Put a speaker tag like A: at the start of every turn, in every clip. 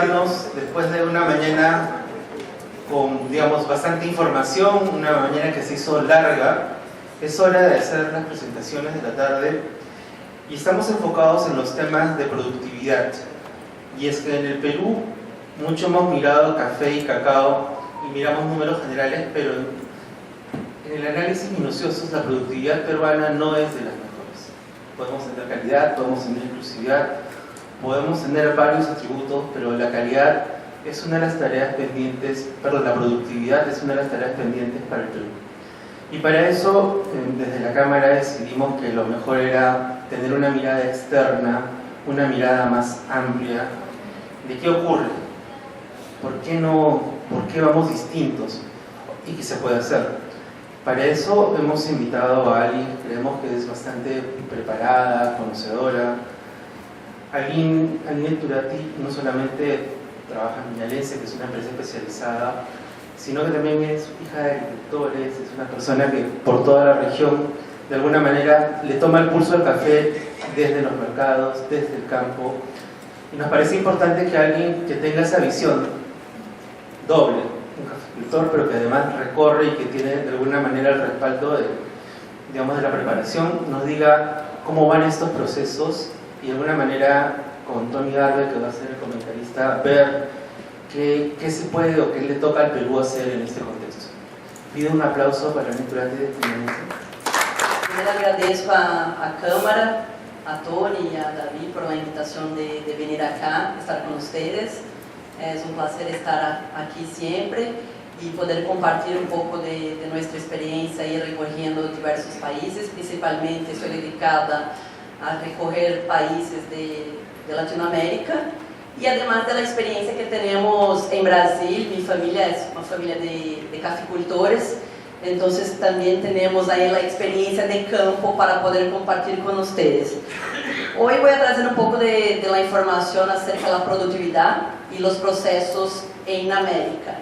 A: acompañarnos después de una mañana con, digamos, bastante información, una mañana que se hizo larga. Es hora de hacer las presentaciones de la tarde y estamos enfocados en los temas de productividad. Y es que en el Perú mucho hemos mirado café y cacao y miramos números generales, pero en el análisis minucioso la productividad peruana no es de las mejores. Podemos tener calidad, podemos tener inclusividad, podemos tener varios atributos, pero la calidad es una de las tareas pendientes, perdón, la productividad es una de las tareas pendientes para el Perú. Y para eso, desde la Cámara decidimos que lo mejor era tener una mirada externa, una mirada más amplia de qué ocurre, por qué vamos distintos y qué se puede hacer. Para eso hemos invitado a alguien que creemos que es bastante preparada, conocedora. Aline Turati no solamente trabaja en Viñalense, que es una empresa especializada, sino que también es hija de agricultores, es una persona que por toda la región de alguna manera le toma el pulso al café desde los mercados, desde el campo, y nos parece importante que alguien que tenga esa visión doble, un caficultor pero que además recorre y que tiene de alguna manera el respaldo de la preparación, nos diga cómo van estos procesos y de alguna manera con Tony Garbe, que va a ser el comentarista, ver qué se puede o qué le toca al Perú hacer en este contexto. Pido un aplauso para Aline Turati de Viñalense.
B: Primero agradezco a Cámara, a Tony y a David por la invitación de venir acá, estar con ustedes. Es un placer estar aquí siempre y poder compartir un poco de nuestra experiencia y recorriendo diversos países. Principalmente soy dedicada a recorrer países de Latinoamérica y además de la experiencia que tenemos en Brasil. Mi familia es una familia de caficultores, entonces también tenemos ahí la experiencia de campo para poder compartir con ustedes. Hoy voy a traer un poco de la información acerca de la productividad y los procesos en América.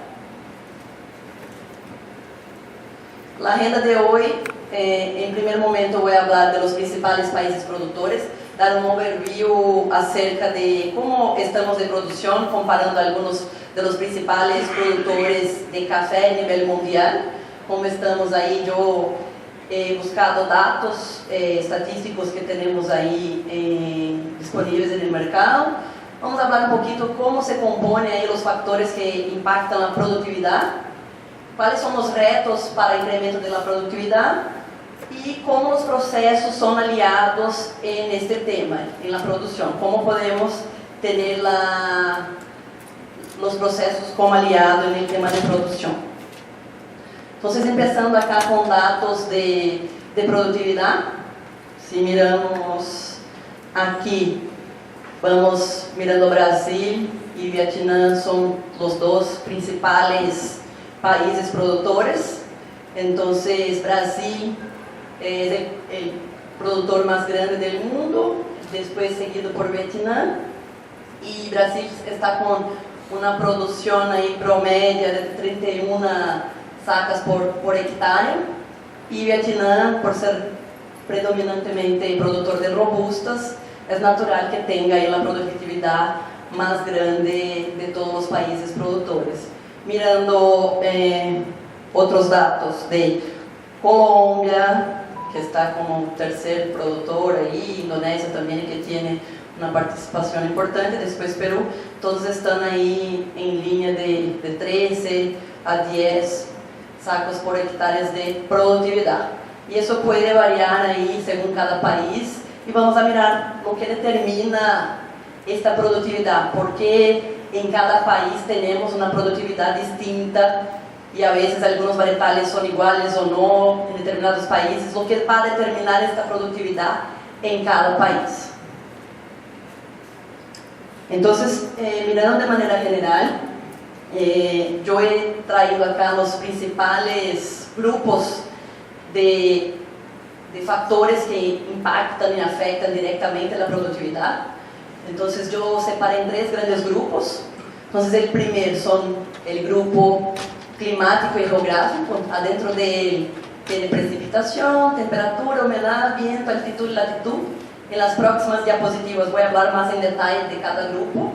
B: La agenda de hoy, en primer momento voy a hablar de los principales países productores, dar un overview acerca de cómo estamos de producción, comparando algunos de los principales productores de café a nivel mundial, cómo estamos ahí. Yo he buscado datos estatísticos que tenemos ahí disponibles en el mercado. Vamos a hablar un poquito cómo se componen ahí los factores que impactan la productividad, cuáles son los retos para el incremento de la productividad y cómo los procesos son aliados en este tema, en la producción, cómo podemos tener los procesos como aliados en el tema de producción. Entonces, empezando acá con datos de productividad, si miramos aquí, vamos mirando Brasil y Vietnam, son los dos principales países productores. Entonces, Brasil es el productor más grande del mundo, después seguido por Vietnam, y Brasil está con una producción ahí promedia de 31 sacas por hectárea, y Vietnam, por ser predominantemente productor de robustas, es natural que tenga ahí la productividad más grande de todos los países productores. Mirando otros datos de Colombia, que está como tercer productor ahí, Indonesia también, que tiene una participación importante, después Perú, todos están ahí en línea de 13 a 10 sacos por hectáreas de productividad. Y eso puede variar ahí según cada país, y vamos a mirar lo que determina esta productividad, porque en cada país tenemos una productividad distinta y a veces algunos varietales son iguales o no en determinados países, lo que va a determinar esta productividad en cada país. Entonces, mirando de manera general, yo he traído acá los principales grupos de factores que impactan y afectan directamente la productividad. Entonces yo separé en tres grandes grupos. Entonces el primero son el grupo climático y geográfico. Adentro de él tiene precipitación, temperatura, humedad, viento, altitud y latitud. En las próximas diapositivas voy a hablar más en detalle de cada grupo.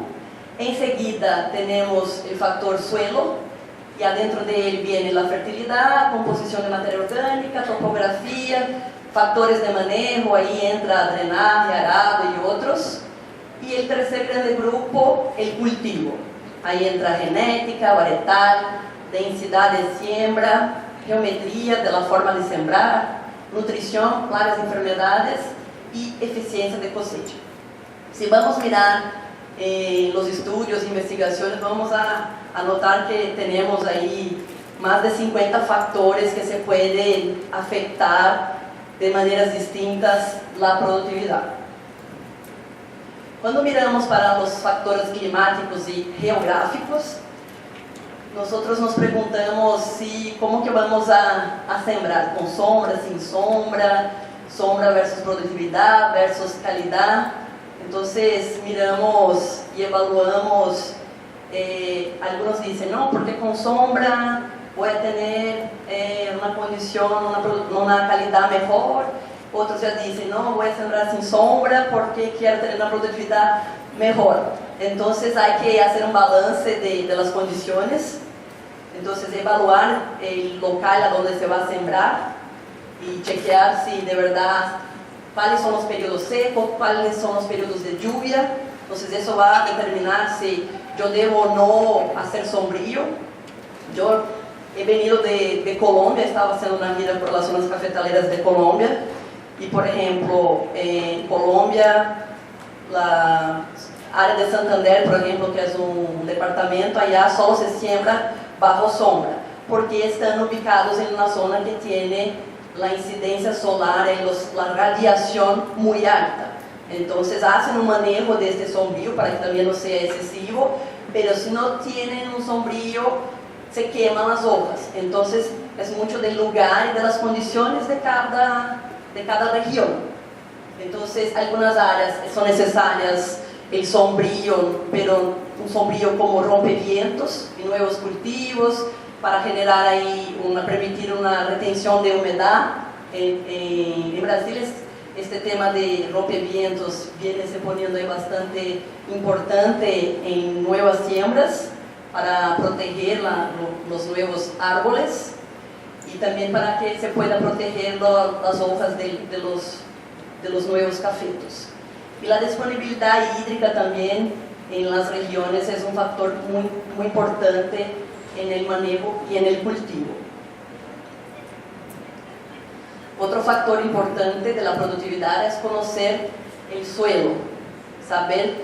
B: Enseguida tenemos el factor suelo, y adentro de él viene la fertilidad, composición de materia orgánica, topografía, factores de manejo, ahí entra drenaje, arado y otros. Y el tercer grande grupo, el cultivo. Ahí entra genética, varietal, densidad de siembra, geometría de la forma de sembrar, nutrición, plagas, enfermedades y eficiencia de cosecha. Si vamos a mirar los estudios e investigaciones, vamos a notar que tenemos ahí más de 50 factores que se pueden afectar de maneras distintas la productividad. Cuando miramos para los factores climáticos y geográficos, nosotros nos preguntamos cómo que vamos a sembrar, con sombra, sin sombra, sombra versus productividad versus calidad. Entonces miramos y evaluamos, algunos dicen, no, porque con sombra voy a tener una condición, una calidad mejor. Otros ya dicen, no, voy a sembrar sin sombra porque quiero tener una productividad mejor. Entonces hay que hacer un balance de las condiciones. Entonces evaluar el local a donde se va a sembrar y chequear si de verdad cuáles son los periodos secos, cuáles son los periodos de lluvia. Entonces eso va a determinar si yo debo o no hacer sombrío. Yo he venido de Colombia, estaba haciendo una gira por las zonas cafetaleras de Colombia y por ejemplo en Colombia la área de Santander, por ejemplo, que es un departamento, allá solo se siembra bajo sombra porque están ubicados en una zona que tiene la incidencia solar y la radiación muy alta. Entonces hacen un manejo de este sombrío para que también no sea excesivo, pero si no tienen un sombrío se queman las hojas. Entonces es mucho del lugar y de las condiciones de cada región. Entonces algunas áreas son necesarias el sombrío, pero un sombrío como rompevientos y nuevos cultivos para generar ahí, permitir una retención de humedad. En Brasil este tema de rompevientos viene se poniendo ahí bastante importante en nuevas siembras para proteger los nuevos árboles y también para que se pueda proteger las hojas de los nuevos cafetos. Y la disponibilidad hídrica también en las regiones es un factor muy, muy importante en el manejo y en el cultivo. Otro factor importante de la productividad es conocer el suelo, saber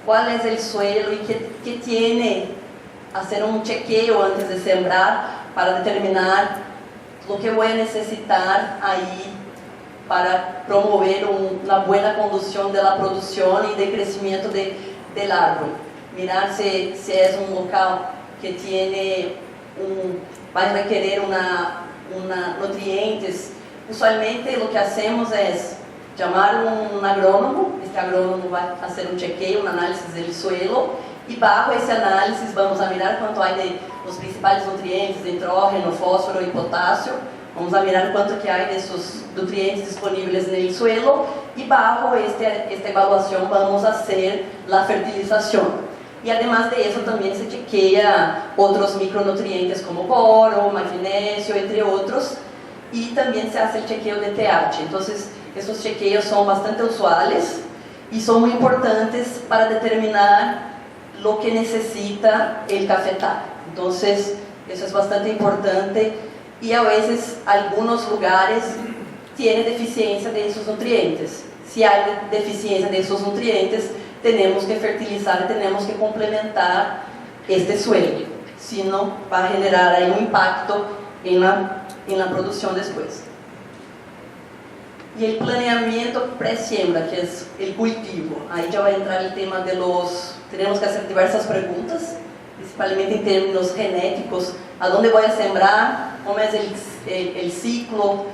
B: cuál es el suelo y qué tiene, hacer un chequeo antes de sembrar para determinar lo que voy a necesitar ahí para promover una buena conducción de la producción y de crecimiento del árbol. Mirar si es un local que tiene va a requerir nutrientes. Usualmente lo que hacemos es llamar un agrónomo, este agrónomo va a hacer un chequeo, un análisis del suelo y bajo ese análisis vamos a mirar cuánto hay de los principales nutrientes, nitrógeno, fósforo y potasio. Vamos a mirar cuánto que hay de esos nutrientes disponibles en el suelo y bajo esta evaluación vamos a hacer la fertilización. Y además de eso también se chequea otros micronutrientes como boro, magnesio, entre otros. Y también se hace el chequeo de pH. Entonces, esos chequeos son bastante usuales y son muy importantes para determinar lo que necesita el cafetal. Entonces, eso es bastante importante y a veces algunos lugares tienen deficiencia de esos nutrientes. Si hay deficiencia de esos nutrientes, tenemos que fertilizar, tenemos que complementar este suelo. Si no, va a generar ahí un impacto en la producción después. Y el planeamiento pre-siembra, que es el cultivo. Ahí ya va a entrar el tema de tenemos que hacer diversas preguntas, principalmente en términos genéticos. ¿A dónde voy a sembrar? ¿Cómo es el ciclo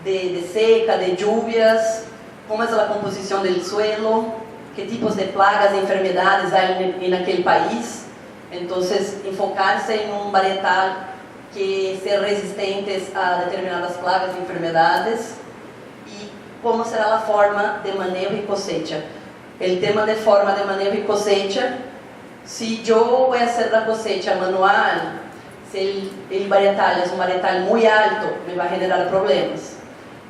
B: de seca, de lluvias? ¿Cómo es la composición del suelo? ¿Qué tipos de plagas y enfermedades hay en aquel país? Entonces, enfocarse en un varietal que sean resistentes a determinadas plagas y enfermedades y cómo será la forma de manejo y cosecha. El tema de forma de manejo y cosecha Si yo voy a hacer la cosecha manual, si el varietal es un varietal muy alto, me va a generar problemas.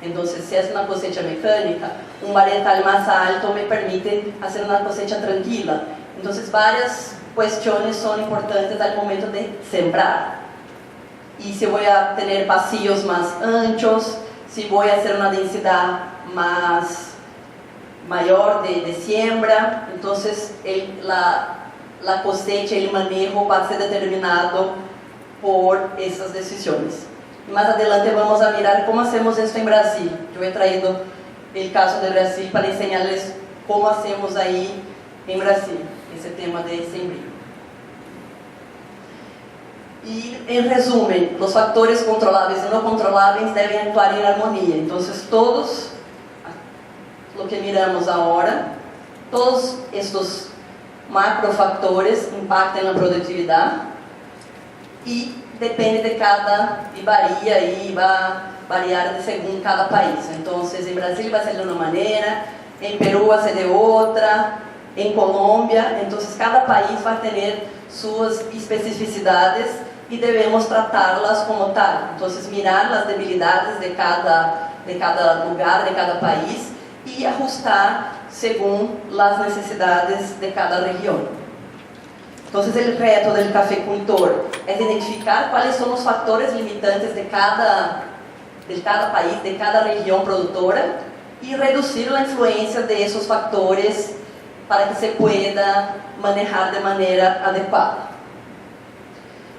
B: Entonces, si es una cosecha mecánica, un varietal más alto me permite hacer una cosecha tranquila. Entonces, varias cuestiones son importantes al momento de sembrar. Y si voy a tener pasillos más anchos, si voy a hacer una densidad más mayor de siembra, entonces la cosecha, el manejo va a ser determinado por esas decisiones. Más adelante vamos a mirar cómo hacemos esto en Brasil. Yo he traído el caso de Brasil para enseñarles cómo hacemos ahí en Brasil, ese tema de sembrío. Y en resumen, los factores controlables y no controlables deben actuar en armonía. Entonces todos, lo que miramos ahora, todos estos macrofactores impactan la productividad y depende de cada, y varía y va a variar según cada país. Entonces en Brasil va a ser de una manera, en Perú va a ser de otra, en Colombia. Entonces cada país va a tener sus especificidades y debemos tratarlas como tal. Entonces mirar las debilidades de cada lugar, de cada país y ajustar según las necesidades de cada región. Entonces el reto del cafeicultor es identificar cuáles son los factores limitantes de cada país, de cada región productora y reducir la influencia de esos factores para que se pueda manejar de manera adecuada.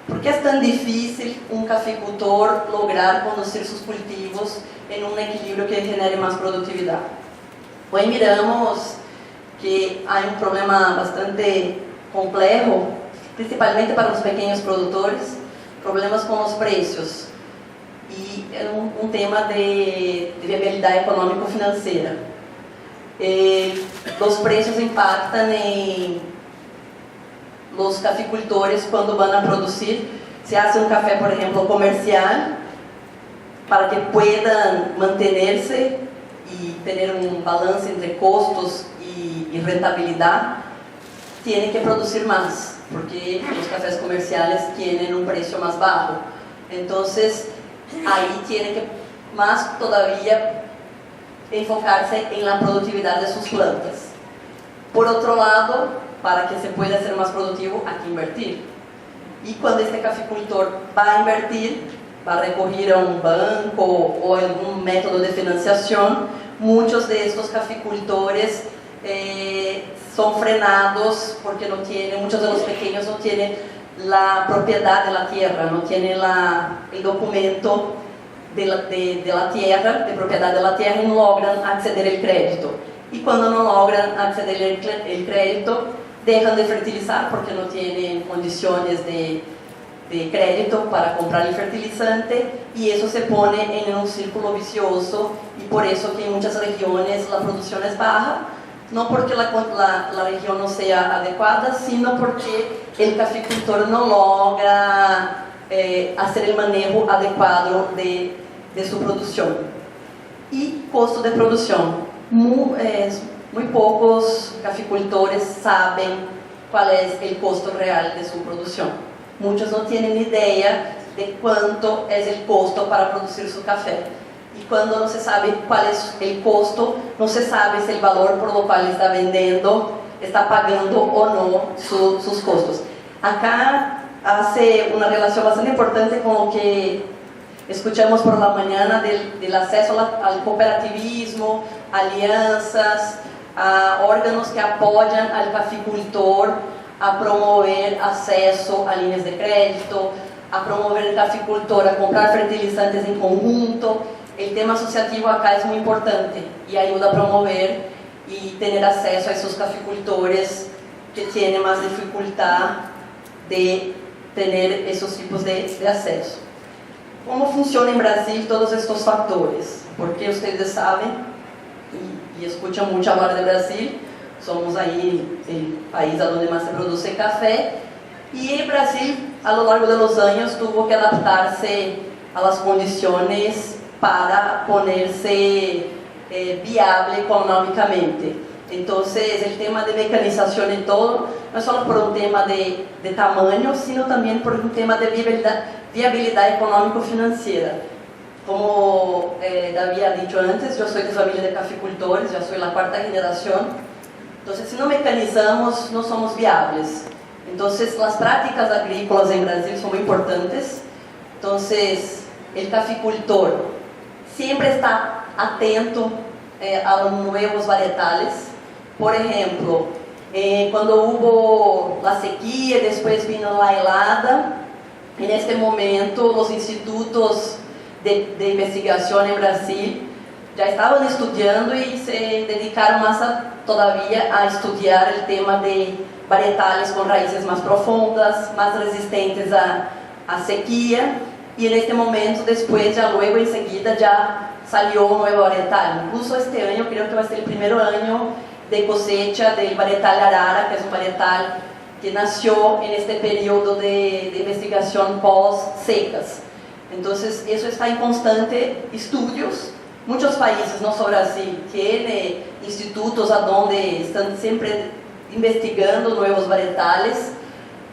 B: ¿Por qué es tan difícil un cafeicultor lograr conducir sus cultivos en un equilibrio que genere más productividad? Hoy miramos que hay un problema bastante complejo, principalmente para los pequeños productores, problemas con los precios y un tema de viabilidad económico-financiera. Los precios impactan en los cafeicultores cuando van a producir. Se hace un café, por ejemplo, comercial, para que puedan mantenerse y tener un balance entre costos y rentabilidad, tiene que producir más, porque los cafés comerciales tienen un precio más bajo. Entonces, ahí tiene que más todavía enfocarse en la productividad de sus plantas. Por otro lado, para que se pueda ser más productivo, hay que invertir. Y cuando este cafeicultor va a invertir, va a recurrir a un banco o algún método de financiación, muchos de estos cafeicultores son frenados porque muchos de los pequeños no tienen la propiedad de la tierra, no tienen el documento de la tierra, de propiedad de la tierra, y no logran acceder al crédito. Y cuando no logran acceder al crédito, dejan de fertilizar porque no tienen condiciones de crédito para comprar el fertilizante, y eso se pone en un círculo vicioso, y por eso que en muchas regiones la producción es baja, no porque la región no sea adecuada, sino porque el cafeicultor no logra hacer el manejo adecuado de su producción. Y costo de producción. Muy pocos cafeicultores saben cuál es el costo real de su producción. Muchos no tienen idea de cuánto es el costo para producir su café. Y cuando no se sabe cuál es el costo, no se sabe si el valor por lo cual está vendiendo está pagando o no sus costos. Acá hace una relación bastante importante con lo que escuchamos por la mañana del acceso al cooperativismo, alianzas, a órganos que apoyan al cafeicultor a promover acceso a líneas de crédito, a promover al cafeicultor a comprar fertilizantes en conjunto. El tema asociativo acá es muy importante y ayuda a promover y tener acceso a esos cafeicultores que tienen más dificultad de tener esos tipos de acceso. ¿Cómo funciona en Brasil todos estos factores? Porque ustedes saben y escuchan mucho hablar de Brasil, somos ahí el país donde más se produce café, y Brasil a lo largo de los años tuvo que adaptarse a las condiciones para ponerse viable económicamente. Entonces, el tema de mecanización y todo, no es solo por un tema de tamaño, sino también por un tema de viabilidad económico-financiera. Como David ha dicho antes, yo soy de familia de caficultores, ya soy la cuarta generación. Entonces, si no mecanizamos, no somos viables. Entonces, las prácticas agrícolas en Brasil son muy importantes. Entonces, el caficultor siempre está atento a los nuevos varietales. Por ejemplo, cuando hubo la sequía, después vino la helada, en este momento los institutos de investigación en Brasil ya estaban estudiando y se dedicaron más todavía a estudiar el tema de varietales con raíces más profundas, más resistentes a sequía, y en este momento después, ya luego enseguida ya salió un nuevo varietal. Incluso este año creo que va a ser el primer año de cosecha del varietal Arara, que es un varietal que nació en este periodo de investigación post-secas. Entonces, eso está en constante estudios. Muchos países, no solo Brasil, tienen institutos donde están siempre investigando nuevos varietales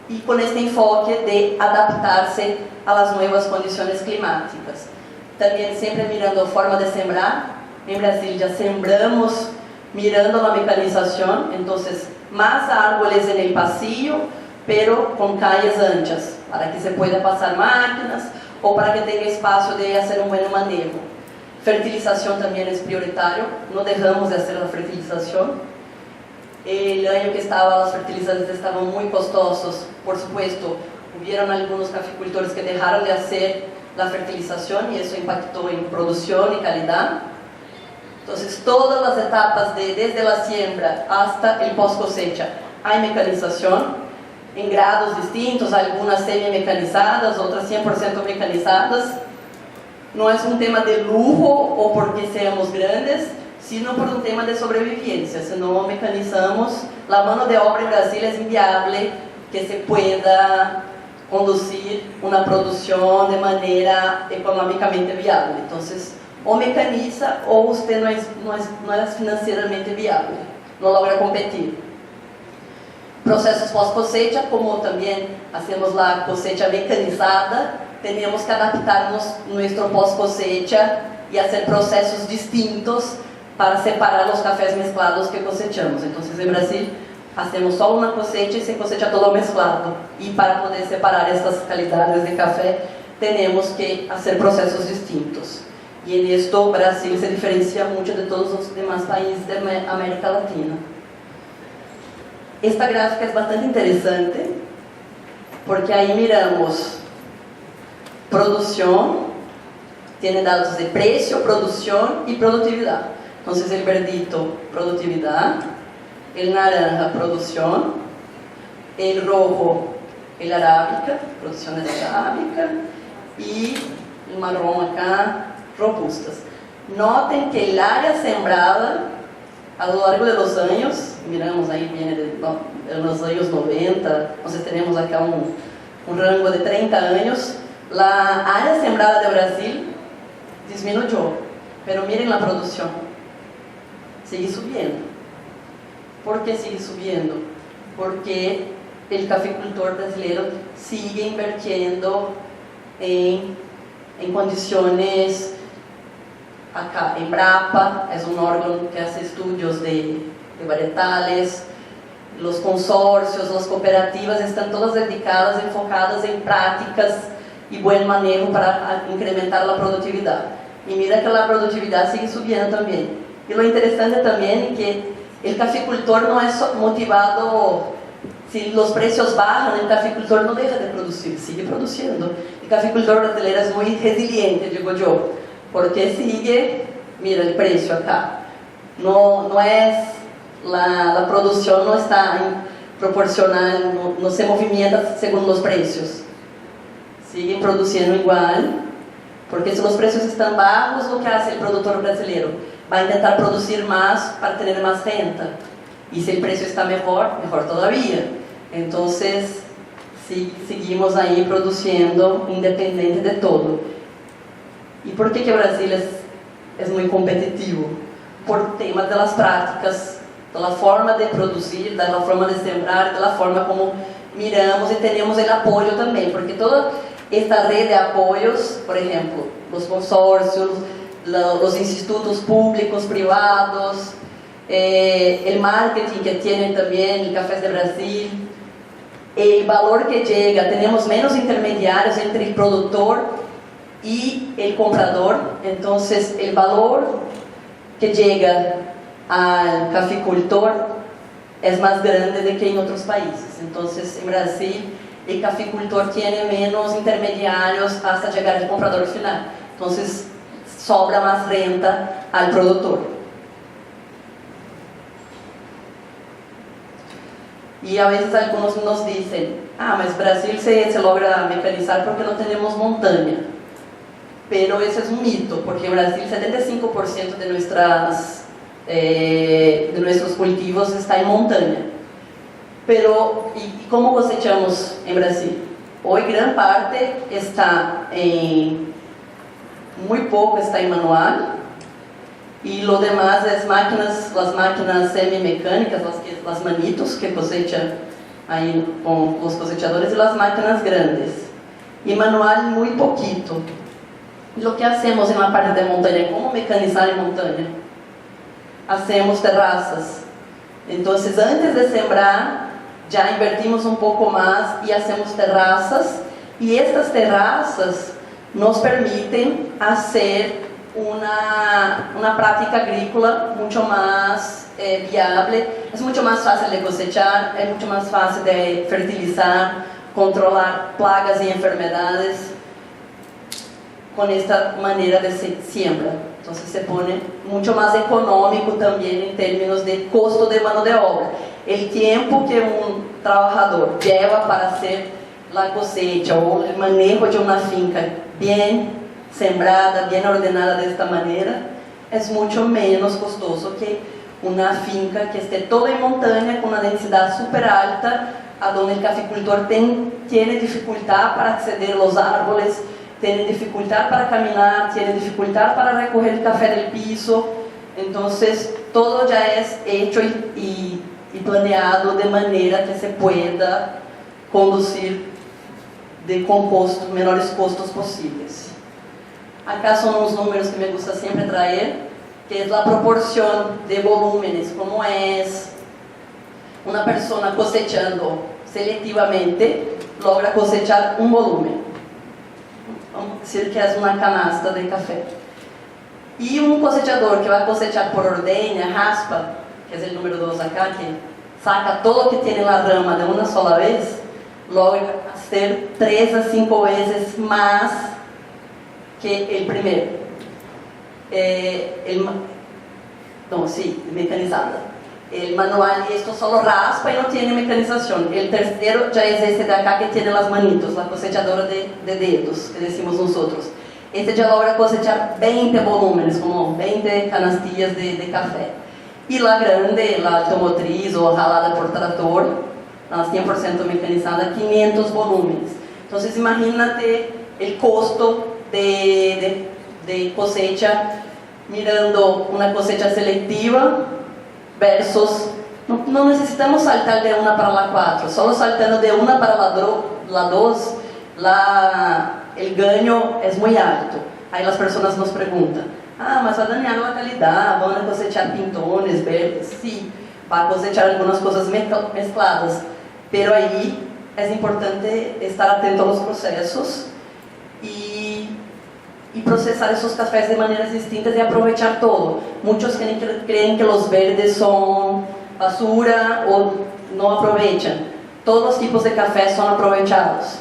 B: y con este enfoque de adaptarse a las nuevas condiciones climáticas. También siempre mirando forma de sembrar. En Brasil ya sembramos mirando la mecanización, entonces más árboles en el pasillo, pero con calles anchas, para que se pueda pasar máquinas o para que tenga espacio de hacer un buen manejo. Fertilización también es prioritario, no dejamos de hacer la fertilización. El año que los fertilizantes estaban muy costosos, por supuesto, hubieron algunos caficultores que dejaron de hacer la fertilización y eso impactó en producción y calidad. Entonces, todas las etapas, desde la siembra hasta el post cosecha, hay mecanización en grados distintos, algunas semi-mecanizadas, otras 100% mecanizadas. No es un tema de lujo o porque seamos grandes, sino por un tema de sobrevivencia. Si no mecanizamos, la mano de obra en Brasil es inviable que se pueda conducir una producción de manera económicamente viable. Entonces, o mecaniza o usted no es financieramente viable, no logra competir. Procesos post-cosecha, como también hacemos la cosecha mecanizada, tenemos que adaptarnos nuestro post-cosecha y hacer procesos distintos para separar los cafés mezclados que cosechamos. Entonces, en Brasil, hacemos solo una cosecha y se cosecha todo mezclado. Y para poder separar estas calidades de café, tenemos que hacer procesos distintos. Y en esto Brasil se diferencia mucho de todos los demás países de América Latina. Esta gráfica es bastante interesante porque ahí miramos producción, tiene datos de precio, producción y productividad. Entonces el verdito, productividad, el naranja, producción, el rojo, el arábica, producción de arábica, y el marrón acá, robustas. Noten que el área sembrada a lo largo de los años, miramos ahí, viene de los años 90, entonces tenemos acá un rango de 30 años, la área sembrada de Brasil disminuyó, pero miren la producción, sigue subiendo. ¿Por qué sigue subiendo? Porque el caficultor brasileño sigue invirtiendo en condiciones. Acá, Embrapa es un órgano que hace estudios de varietales, los consorcios, las cooperativas están todas dedicadas, enfocadas en prácticas y buen manejo para incrementar la productividad. Y mira que la productividad sigue subiendo también. Y lo interesante también es que el caficultor no es motivado, si los precios bajan, el caficultor no deja de producir, sigue produciendo. El caficultor brasileño es muy resiliente, digo yo, porque sigue, mira el precio acá, no es, la producción no está proporcional, no se movimenta según los precios, siguen produciendo igual, porque si los precios están bajos, lo que hace el productor brasileño va a intentar producir más para tener más renta, y si el precio está mejor, mejor todavía. Entonces seguimos ahí produciendo independiente de todo. ¿Y por qué que Brasil es muy competitivo? Por temas de las prácticas da forma de produzir, da forma de sembrar, da forma como miramos e temos o apoio também, porque toda esta rede de apoios, por exemplo, os consórcios, os institutos públicos, privados, o marketing que tem também, o Cafés de Brasil, o valor que chega, temos menos intermediários entre o produtor e o comprador, então o valor que chega ao cafeicultor é mais grande do que em outros países. Então, em Brasil, o cafeicultor tem menos intermediários até chegar ao comprador final. Então, sobra mais renta ao produtor. E a vezes alguns nos dizem: mas Brasil se logra mecanizar porque não temos montanha. Pero esse é um mito, porque em Brasil 75% de nossos cultivos está em montanha. Pero, e como cosechamos em Brasil? Hoje, grande parte está muito pouco está em manual, e lo demás as máquinas semi-mecânicas, as manitos que cosecham aí com os cosechadores, e as máquinas grandes. E manual muito pouquito. E o que hacemos em uma parte de montanha? Como mecanizar em montanha? Hacemos terraças. Então, antes de sembrar, já invertimos um pouco mais e hacemos terraças. E estas terraças nos permitem fazer uma prática agrícola muito mais viável. É muito mais fácil de cosechar, é muito mais fácil de fertilizar, controlar plagas e enfermedades com esta maneira de siembra. Então, se põe muito mais econômico também em termos de custo de mão de obra. O tempo que trabalhador leva para fazer a cosecha ou o manejo de uma finca bem sembrada, bem ordenada desta maneira, é muito menos custoso que uma finca que esteja toda em montanha, com uma densidade super alta, onde o cafeicultor tem dificuldade para aceder aos árvores, tem dificuldade para caminhar, tem dificuldade para recolher o café do piso. Então, todo já é feito e planeado de maneira que se pueda conduzir com menores custos possíveis. Acá são os números que me gusta sempre trazer, que é a proporção de volúmenes, como é uma pessoa cosechando seletivamente, logra cosechar um volume. Vamos dizer que é uma canasta de café. E um cosechador que vai cosechar por ordenha, raspa, que é o número 2 acá, que saca todo o que tem na rama de uma sola vez, logra ser 3 a 5 vezes mais que o primeiro. Mecanizada. O manual, isto só raspa e não tem mecanização. O terceiro já é esse de acá que tem as manitos, a cosechadora de dedos, que decimos nosotros. Este já logra cosechar 20 volúmenes, como 20 canastillas de café. E la grande, la automotriz ou ralada por trator, a 100% mecanizada, 500 volúmenes. Então, imagínate o custo de cosecha, mirando uma cosecha seletiva versus, não necessitamos saltar de uma para a 4, só saltando de uma para a 2, o ganho é muito alto. Aí as pessoas nos perguntam: mas vai dañar a calidade, vão cosechar pintones verdes? Sim, vai cosechar algumas coisas mescladas, pero aí é importante estar atento aos processos e processar esses cafés de maneiras distintas e aproveitar todo. Muitos creem que os verdes são basura ou não aproveitam. Todos os tipos de café são aproveitados.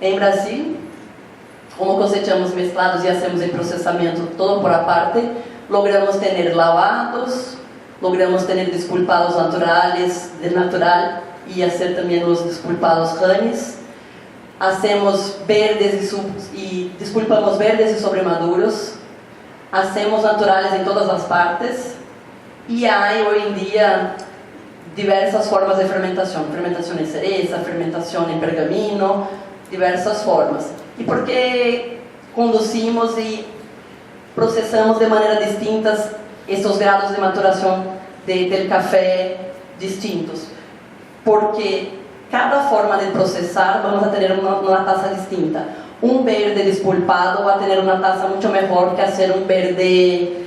B: Em Brasil, como cosechamos mesclados e hacemos o processamento todo por aparte, logramos ter lavados, logramos ter desculpados naturales, de natural, e fazer também os desculpados ranes. Hacemos verdes e desculpamos verdes e sobremaduros. Hacemos naturales em todas as partes. E há hoje em dia diversas formas de fermentação. Fermentação em cereza, fermentação em pergamino, diversas formas. E porque conduzimos e processamos de maneira distintas estes grados de maturação del café distintos, porque cada forma de procesar vamos a tener una taza distinta. Un verde despulpado va a tener una taza mucho mejor que hacer un verde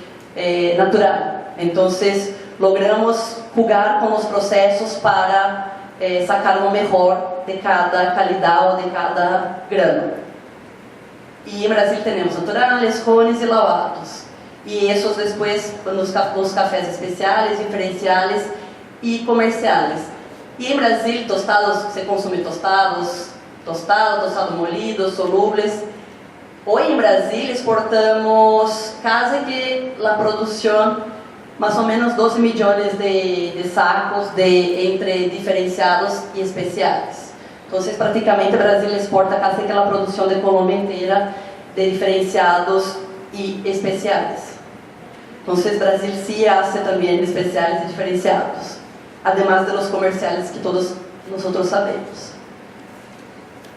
B: natural. Entonces logramos jugar con los procesos para sacar lo mejor de cada calidad o de cada grano. Y en Brasil tenemos naturales, jones y lavados. Y esos después los cafés especiales, diferenciales y comerciales. Y en Brasil tostados, se consume tostados molidos, solubles. Hoy en Brasil exportamos casi que la producción, más o menos 12 millones de sacos entre diferenciados y especiales. Entonces prácticamente Brasil exporta casi que la producción de Colombia entera de diferenciados y especiales. Entonces Brasil sí hace también especiales y diferenciados, además de los comerciales que todos nosotros sabemos.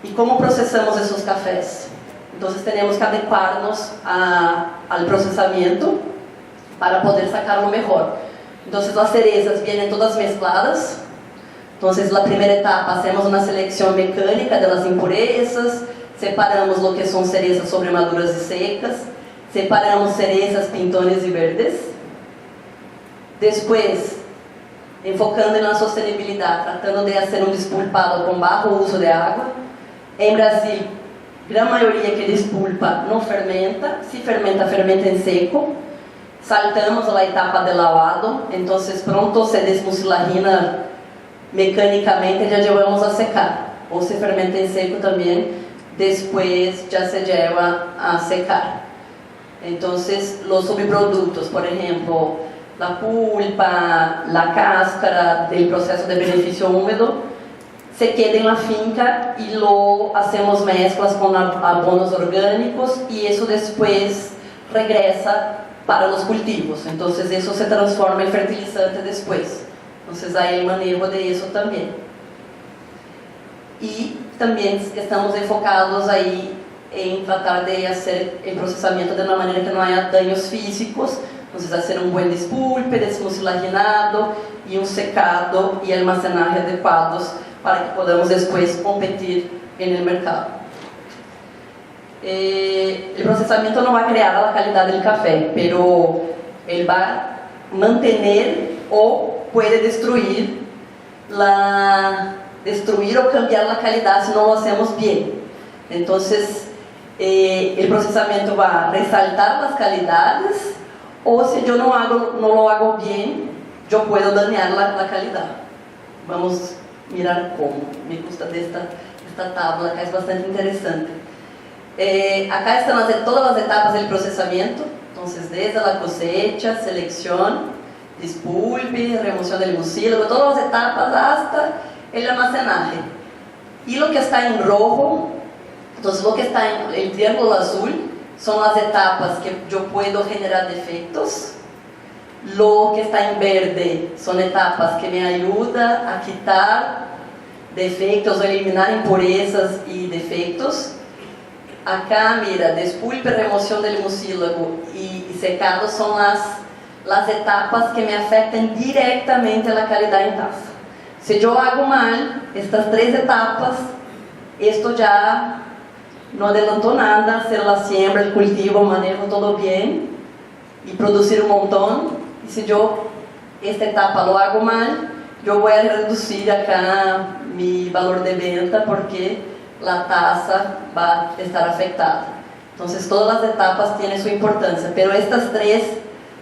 B: ¿Y cómo procesamos esos cafés? Entonces tenemos que adecuarnos al procesamiento para poder sacar lo mejor. Entonces las cerezas vienen todas mezcladas. Entonces la primera etapa hacemos una selección mecánica de las impurezas, separamos lo que son cerezas sobremaduras y secas, separamos cerezas, pintones y verdes. Después, enfocando en la sostenibilidad, tratando de hacer un despulpado con bajo uso de agua. En Brasil, gran mayoría que despulpa no fermenta, si fermenta, fermenta en seco. Saltamos la etapa de lavado, entonces pronto se desmucilagina mecánicamente, ya llevamos a secar. O se fermenta en seco también, después ya se lleva a secar. Entonces los subproductos, por ejemplo, la pulpa, la cáscara del proceso de beneficio húmedo, se queda en la finca y lo hacemos mezclas con abonos orgánicos y eso después regresa para los cultivos. Entonces eso se transforma en fertilizante después. Entonces hay el manejo de eso también. Y también estamos enfocados ahí en tratar de hacer el procesamiento de una manera que no haya daños físicos. Entonces hacer un buen despulpe, desmucilaginado y un secado y almacenaje adecuados para que podamos después competir en el mercado. El procesamiento no va a crear la calidad del café, pero él va a mantener o puede destruir o cambiar la calidad si no lo hacemos bien. Entonces el procesamiento va a resaltar las calidades, o si yo no lo hago bien, yo puedo dañar la calidad. Vamos a mirar cómo. Me gusta de esta tabla, acá es bastante interesante. Acá están todas las etapas del procesamiento. Entonces desde la cosecha, selección, despulpe, remoción del mucílago, todas las etapas hasta el almacenaje. Y lo que está en rojo, entonces lo que está en el triángulo azul, son las etapas que yo puedo generar defectos. Lo que está en verde son etapas que me ayudan a quitar defectos o eliminar impurezas y defectos. Acá, mira, despulpe, remoción del mucílago y secado son las etapas que me afectan directamente a la calidad en taza. Si yo hago mal estas tres etapas, esto ya no adelantó nada, hacer la siembra, el cultivo, manejo todo bien y producir un montón. Y si yo esta etapa lo hago mal, yo voy a reducir acá mi valor de venta porque la taza va a estar afectada. Entonces todas las etapas tienen su importancia, pero estas tres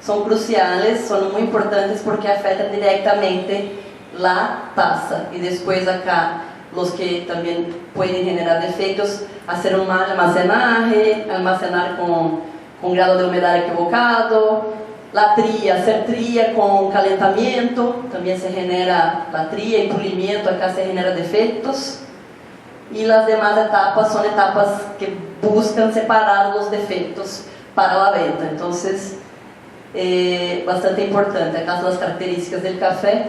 B: son cruciales, son muy importantes porque afectan directamente la taza. Y después acá los que también pueden generar defectos, hacer un mal almacenaje, almacenar con grado de humedad equivocado, la tría, hacer tría con calentamiento, también se genera la tría y pulimiento, acá se genera defectos. Y las demás etapas son etapas que buscan separar los defectos para la venta. Entonces, bastante importante, acá las características del café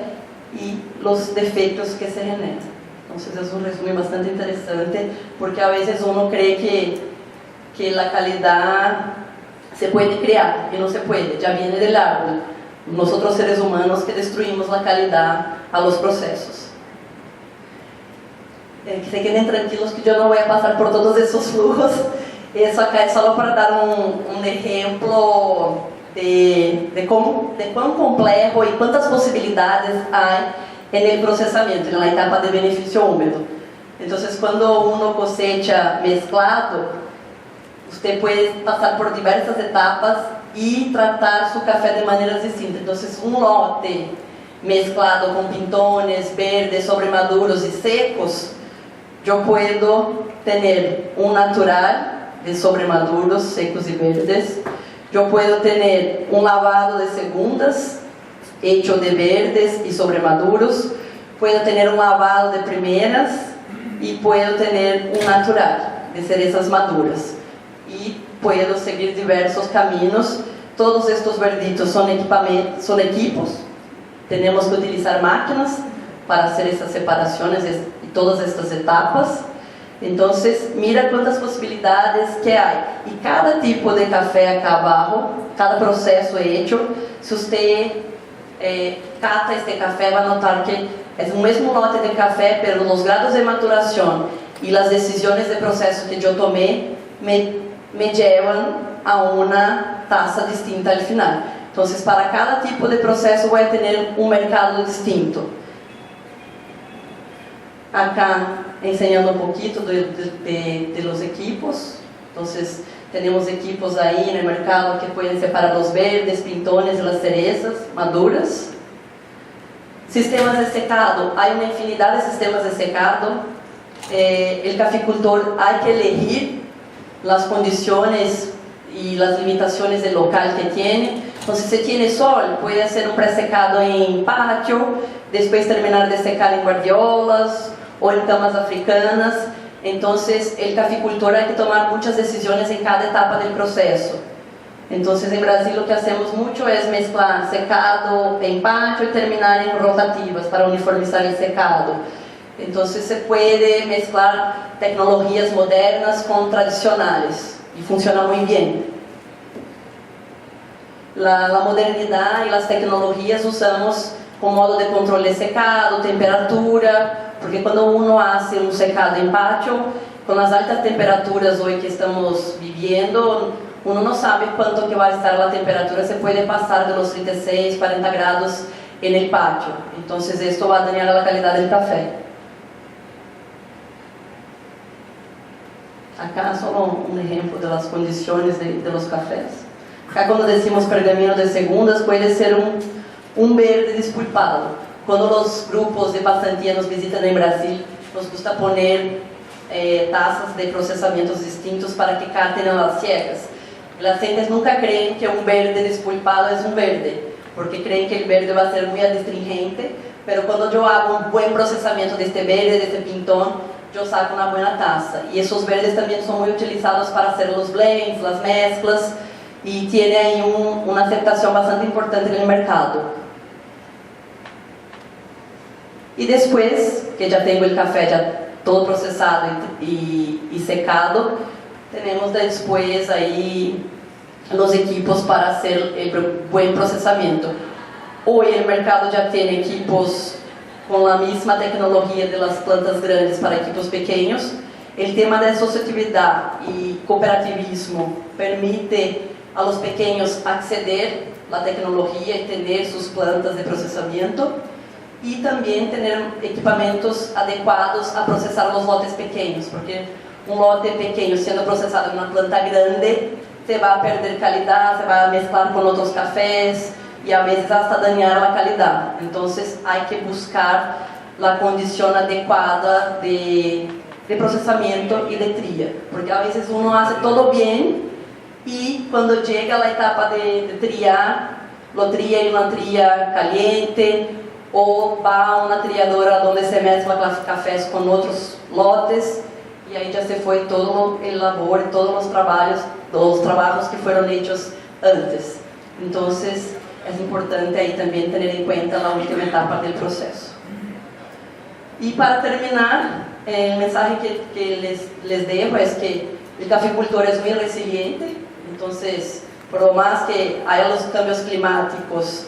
B: y los defectos que se generan. Entonces es un resumen bastante interesante porque a veces uno cree que la calidad se puede crear y no se puede, ya viene del árbol. nosotros seres humanos que destruimos la calidad a los procesos. Que se queden tranquilos que yo no voy a pasar por todos esos flujos. Eso acá es solo para dar un ejemplo de cuán complejo y cuántas posibilidades hay en el procesamiento, en la etapa de beneficio húmedo. Entonces, cuando uno cosecha mezclado, usted puede pasar por diversas etapas y tratar su café de maneras distintas. Entonces, un lote mezclado con pintones, verdes, sobremaduros y secos, yo puedo tener un natural de sobremaduros, secos y verdes. Yo puedo tener un lavado de segundas hecho de verdes y sobremaduros. Puedo tener un lavado de primeras y puedo tener un natural de cerezas maduras. Y puedo seguir diversos caminos. Todos estos verditos son equipos. Tenemos que utilizar máquinas para hacer esas separaciones y todas estas etapas. Entonces, mira cuántas posibilidades que hay. Y cada tipo de café acá abajo, cada proceso hecho, si usted cata este café, va a notar que es un mismo lote de café, pero los grados de maturación y las decisiones de proceso que yo tomé me llevan a una taza distinta al final. Entonces, para cada tipo de proceso voy a tener un mercado distinto. Acá enseñando un poquito de los equipos. Entonces, tenemos equipos ahí en el mercado que pueden separar los verdes, pintones y las cerezas maduras. Sistemas de secado. Hay una infinidad de sistemas de secado. El caficultor hay que elegir las condiciones y las limitaciones del local que tiene. Entonces, si tiene sol, puede hacer un presecado en patio, después terminar de secar en guardiolas o en camas africanas. Entonces, el caficultor hay que tomar muchas decisiones en cada etapa del proceso. Entonces, en Brasil lo que hacemos mucho es mezclar secado en patio y terminar en rotativas para uniformizar el secado. Entonces, se puede mezclar tecnologías modernas con tradicionales y funciona muy bien. La modernidad y las tecnologías usamos con modo de control de secado, temperatura, porque cuando uno hace un secado en patio, con las altas temperaturas hoy que estamos viviendo, uno no sabe cuánto que va a estar la temperatura, se puede pasar de los 36, 40 grados en el patio. Entonces esto va a dañar la calidad del café. Acá solo un ejemplo de las condiciones de los cafés. Acá cuando decimos pergamino de segundas, puede ser un verde despulpado. Cuando los grupos de pasantía nos visitan en Brasil, nos gusta poner tazas de procesamientos distintos para que caten a las ciegas. Las gentes nunca creen que un verde despulpado es un verde, porque creen que el verde va a ser muy adstringente, pero cuando yo hago un buen procesamiento de este verde, de este pintón, yo saco una buena taza. Y esos verdes también son muy utilizados para hacer los blends, las mezclas, y tiene ahí una aceptación bastante importante en el mercado. Y después, que ya tengo el café ya todo procesado y secado, tenemos después ahí los equipos para hacer el buen procesamiento. Hoy el mercado ya tiene equipos con la misma tecnología de las plantas grandes para equipos pequeños. El tema de asociatividad y cooperativismo permite a los pequeños acceder a la tecnología y tener sus plantas de procesamiento. Y también tener equipamientos adecuados a procesar los lotes pequeños, porque un lote pequeño siendo procesado en una planta grande se va a perder calidad, se va a mezclar con otros cafés y a veces hasta dañar la calidad. Entonces hay que buscar la condición adecuada de procesamiento y de tría, porque a veces uno hace todo bien y cuando llega a la etapa de triar, lo tría en una tría caliente, o va a una triadora donde se mezcla cafés con otros lotes y ahí ya se fue todo el labor, todos los trabajos que fueron hechos antes. Entonces es importante ahí también tener en cuenta la última etapa del proceso. Y para terminar, el mensaje que les dejo es que el caficultor es muy resiliente. Entonces, por lo más que haya los cambios climáticos,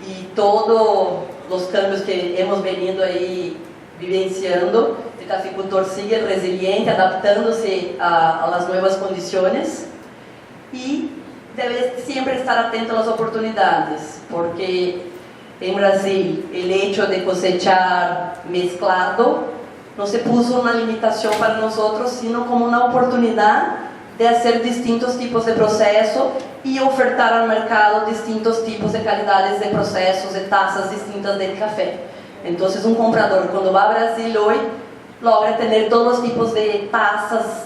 B: y todos los cambios que hemos venido ahí vivenciando, el caficultor sigue resiliente, adaptándose a las nuevas condiciones y debe siempre estar atento a las oportunidades, porque en Brasil el hecho de cosechar mezclado no se puso una limitación para nosotros, sino como una oportunidad de hacer distintos tipos de proceso y ofertar al mercado distintos tipos de calidades de procesos, de tazas distintas de café. Entonces un comprador cuando va a Brasil hoy logra tener todos los tipos de tazas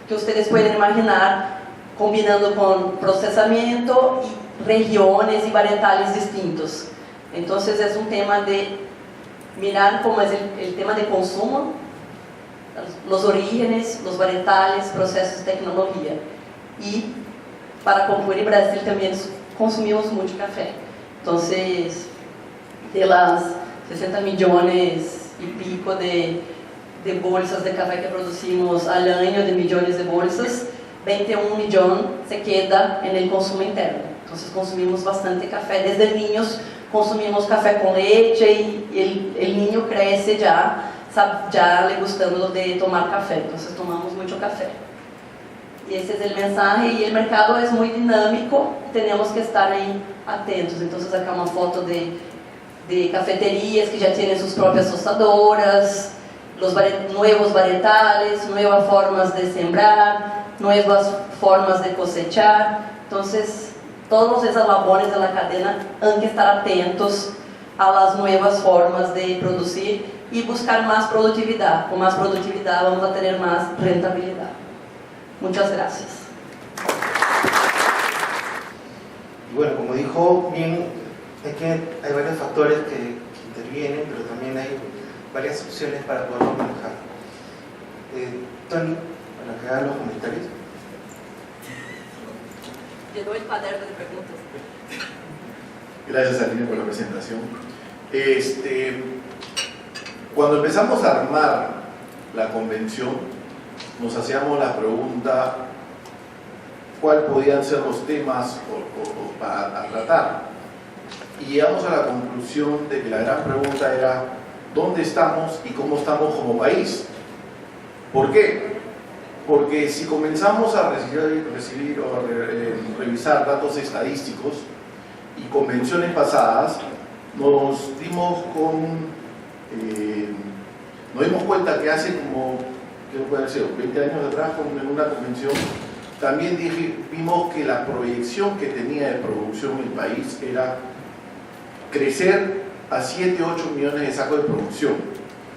B: que ustedes pueden imaginar, combinando con procesamiento y regiones y varietales distintos. Entonces es un tema de mirar cómo es el tema de consumo, los orígenes, los varietales, procesos, tecnología. Y para concluir, en Brasil también consumimos mucho café. Entonces, de las 60 millones y pico de bolsas de café que producimos al año, de millones de bolsas, 21 millones se queda en el consumo interno. Entonces consumimos bastante café. Desde niños consumimos café con leche y el niño crece ya le gustando de tomar café. Entonces tomamos mucho café. Y ese es el mensaje, y el mercado es muy dinámico, tenemos que estar ahí atentos. Entonces acá una foto de cafeterías que ya tienen sus propias tostadoras, los nuevos varietales, nuevas formas de sembrar, nuevas formas de cosechar. Entonces, todos esos labores de la cadena han que estar atentos a las nuevas formas de producir y buscar más productividad. Con más productividad vamos a tener más rentabilidad. Muchas gracias.
A: Y bueno, como dijo bien, hay varios factores que intervienen, pero también hay varias opciones para poderlo manejar. Tony, para que haga los comentarios.
B: Te doy el cuaderno de preguntas.
C: Gracias, Aline, por la presentación. Cuando empezamos a armar la convención, nos hacíamos la pregunta cuáles podían ser los temas para tratar. Y llegamos a la conclusión de que la gran pregunta era ¿dónde estamos y cómo estamos como país? ¿Por qué? Porque si comenzamos a recibir o revisar datos estadísticos y convenciones pasadas, nos dimos cuenta que hace como, ¿qué puede ser? 20 años atrás, en una convención, también vimos que la proyección que tenía de producción el país era crecer a 7, 8 millones de sacos de producción.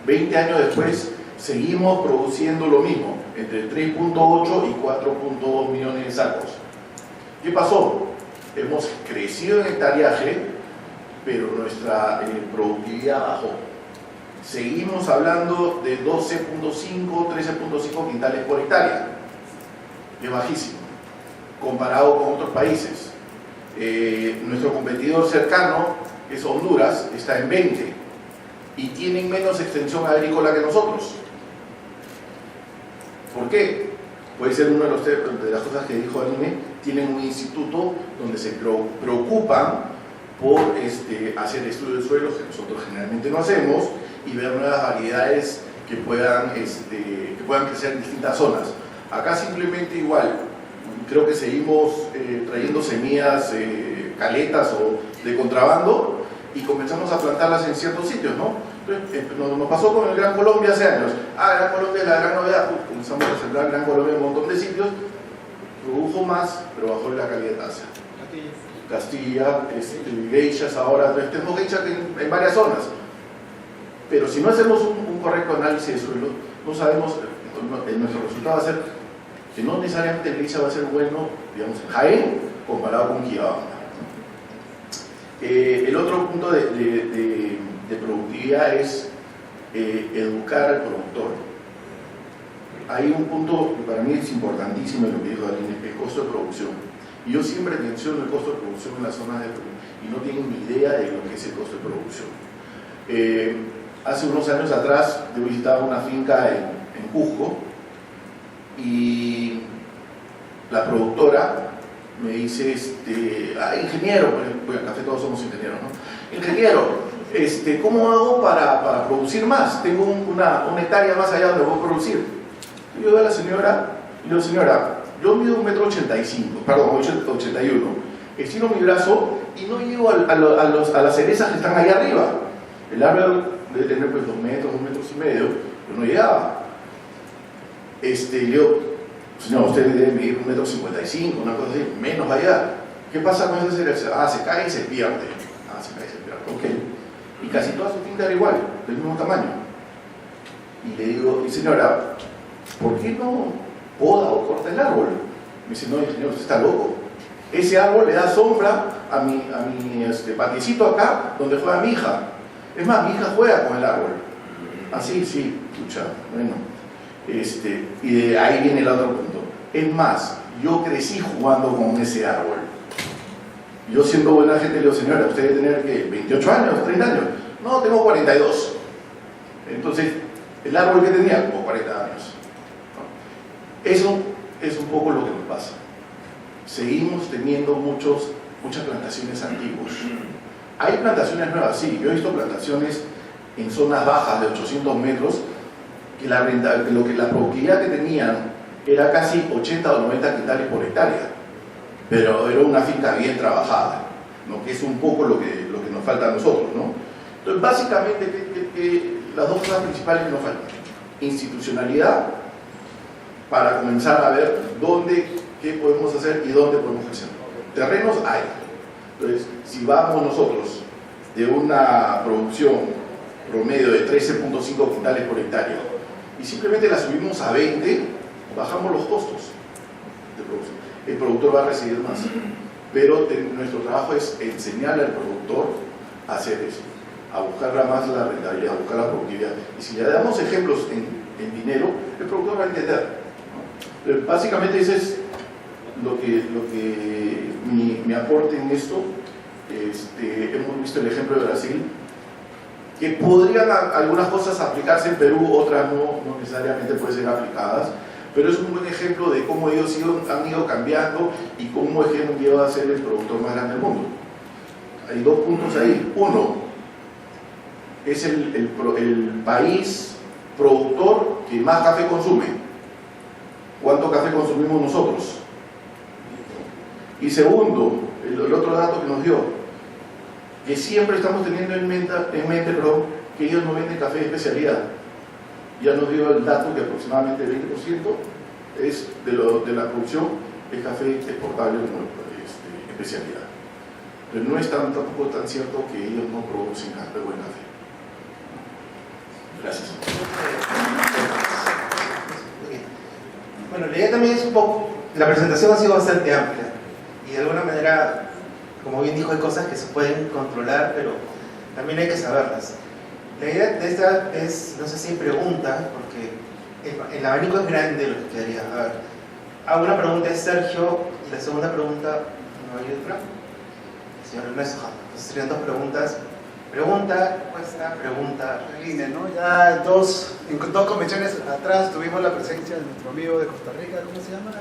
C: 20 años después, seguimos produciendo lo mismo, entre 3.8 y 4.2 millones de sacos. ¿Qué pasó? Hemos crecido en hectareaje, pero nuestra productividad bajó. Seguimos hablando de 12.5, 13.5 quintales por hectárea. Es bajísimo, comparado con otros países. Nuestro competidor cercano, que es Honduras, está en 20 y tienen menos extensión agrícola que nosotros. ¿Por qué? Puede ser una de las cosas que dijo Aline. Tienen un instituto donde se preocupan por hacer estudios de suelos, que nosotros generalmente no hacemos, y ver nuevas variedades que puedan crecer en distintas zonas. Acá simplemente igual, creo que seguimos trayendo semillas caletas o de contrabando y comenzamos a plantarlas en ciertos sitios, ¿no? Nos pasó con el Gran Colombia hace años. Gran Colombia es la gran novedad. Comenzamos a sembrar Gran Colombia en un montón de sitios, produjo más, pero bajó la calidad de taza. Castilla, geishas ahora, tenemos geishas en varias zonas. Pero si no hacemos un correcto análisis de suelo, no sabemos, nuestro resultado va a ser que no necesariamente el geisha va a ser bueno, digamos, en Jaén, comparado con Quillabamba. El otro punto de productividad es educar al productor. Hay un punto que para mí es importantísimo en lo que dijo Aline, el costo de producción. Y yo siempre menciono el costo de producción en las zonas de Perú y no tienen ni idea de lo que es el costo de producción. Hace unos años atrás yo visitaba una finca en Cusco y la productora me dice, ingeniero, pues en el café todos somos ingenieros, ¿no? Ingeniero, ¿cómo hago para producir más? Tengo una hectárea más allá donde puedo producir. Yo veo a la señora, y le digo, señora, yo mido 1,85 m, perdón, 81, estiro mi brazo y no llego a las cerezas que están ahí arriba. El árbol debe tener pues 2 metros, 2,5 metros, yo no llegaba. Le digo, señor, usted debe medir 1,55 m, una cosa así, menos allá. ¿Qué pasa con esa cereza? Se cae y se pierde. Se cae y se pierde, ok. Y casi toda su finca era igual, del mismo tamaño. Y le digo, señora, ¿por qué no poda o corta el árbol? Me dice, no, ingeniero, usted está loco. Ese árbol le da sombra a mi patiecito acá, donde juega mi hija. Es más, mi hija juega con el árbol. Así, sí, escucha, bueno. Y de ahí viene el otro punto. Es más, yo crecí jugando con ese árbol. Yo siendo buena gente le digo, señora, usted debe tener, ¿qué? 28 años, 30 años. No, tengo 42. Entonces, el árbol que tenía, como 40 años. Eso es un poco lo que nos pasa. Seguimos teniendo muchas plantaciones antiguas. Hay plantaciones nuevas, sí. Yo he visto plantaciones en zonas bajas de 800 metros que la productividad que tenían era casi 80 o 90 quintales por hectárea. Pero era una finca bien trabajada, ¿no? Que es un poco lo que nos falta a nosotros, ¿no? Entonces, básicamente, las dos cosas principales que nos faltan: institucionalidad, para comenzar a ver qué podemos hacer y dónde podemos crecer. Terrenos hay. Entonces, si vamos nosotros de una producción promedio de 13.5 quintales por hectárea y simplemente la subimos a 20, bajamos los costos de producción. El productor va a recibir más, pero nuestro trabajo es enseñarle al productor a hacer eso, a buscar más la rentabilidad, a buscar la productividad. Y si le damos ejemplos en dinero, el productor va a entender, ¿no? Pero básicamente ese es lo que mi aporte en esto. Hemos visto el ejemplo de Brasil, que podrían algunas cosas aplicarse en Perú, otras no necesariamente pueden ser aplicadas. Pero es un buen ejemplo de cómo ellos han ido cambiando y cómo han llegado a ser el productor más grande del mundo. Hay dos puntos ahí. Uno, es el país productor que más café consume. ¿Cuánto café consumimos nosotros? Y segundo, el otro dato que nos dio, que siempre estamos teniendo en mente que ellos no venden café de especialidad. Ya nos dio el dato que aproximadamente el 20% es de la producción es café exportable como especialidad. Pero no es tampoco tan cierto que ellos no producen buen café. Gracias.
A: Bueno, la idea también es un poco, la presentación ha sido bastante amplia y de alguna manera, como bien dijo, hay cosas que se pueden controlar, pero también hay que saberlas. La idea de esta es, no sé si hay preguntas, porque el abanico es grande lo que quedaría. A ver, hago una pregunta de Sergio y la segunda pregunta, ¿no hay otra? El señor Ernesto. Entonces serían dos preguntas. Pregunta, respuesta, pregunta.
D: En línea, ¿no? Ya en dos convenciones atrás tuvimos la presencia de nuestro amigo de Costa Rica, ¿cómo se llama?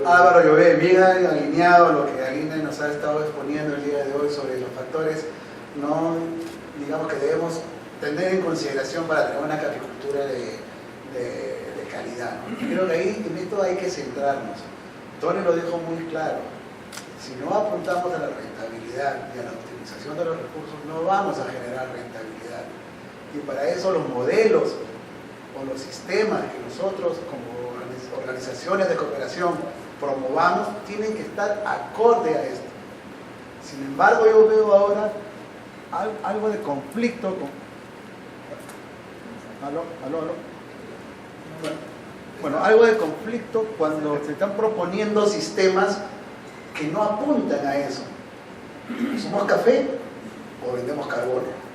D: Álvaro Llobé, bien alineado a lo que Aline nos ha estado exponiendo el día de hoy sobre los factores, no, digamos que debemos tener en consideración para tener una caficultura de calidad, ¿no? Creo que ahí en esto hay que centrarnos. Tony lo dijo muy claro: si no apuntamos a la rentabilidad y a la optimización de los recursos, no vamos a generar rentabilidad. Y para eso los modelos o los sistemas que nosotros como organizaciones de cooperación promovamos tienen que estar acorde a esto. Sin embargo, yo veo ahora algo de conflicto con... ¿Aló? Bueno, algo de conflicto cuando se están proponiendo sistemas que no apuntan a eso. ¿Somos café o vendemos carbono?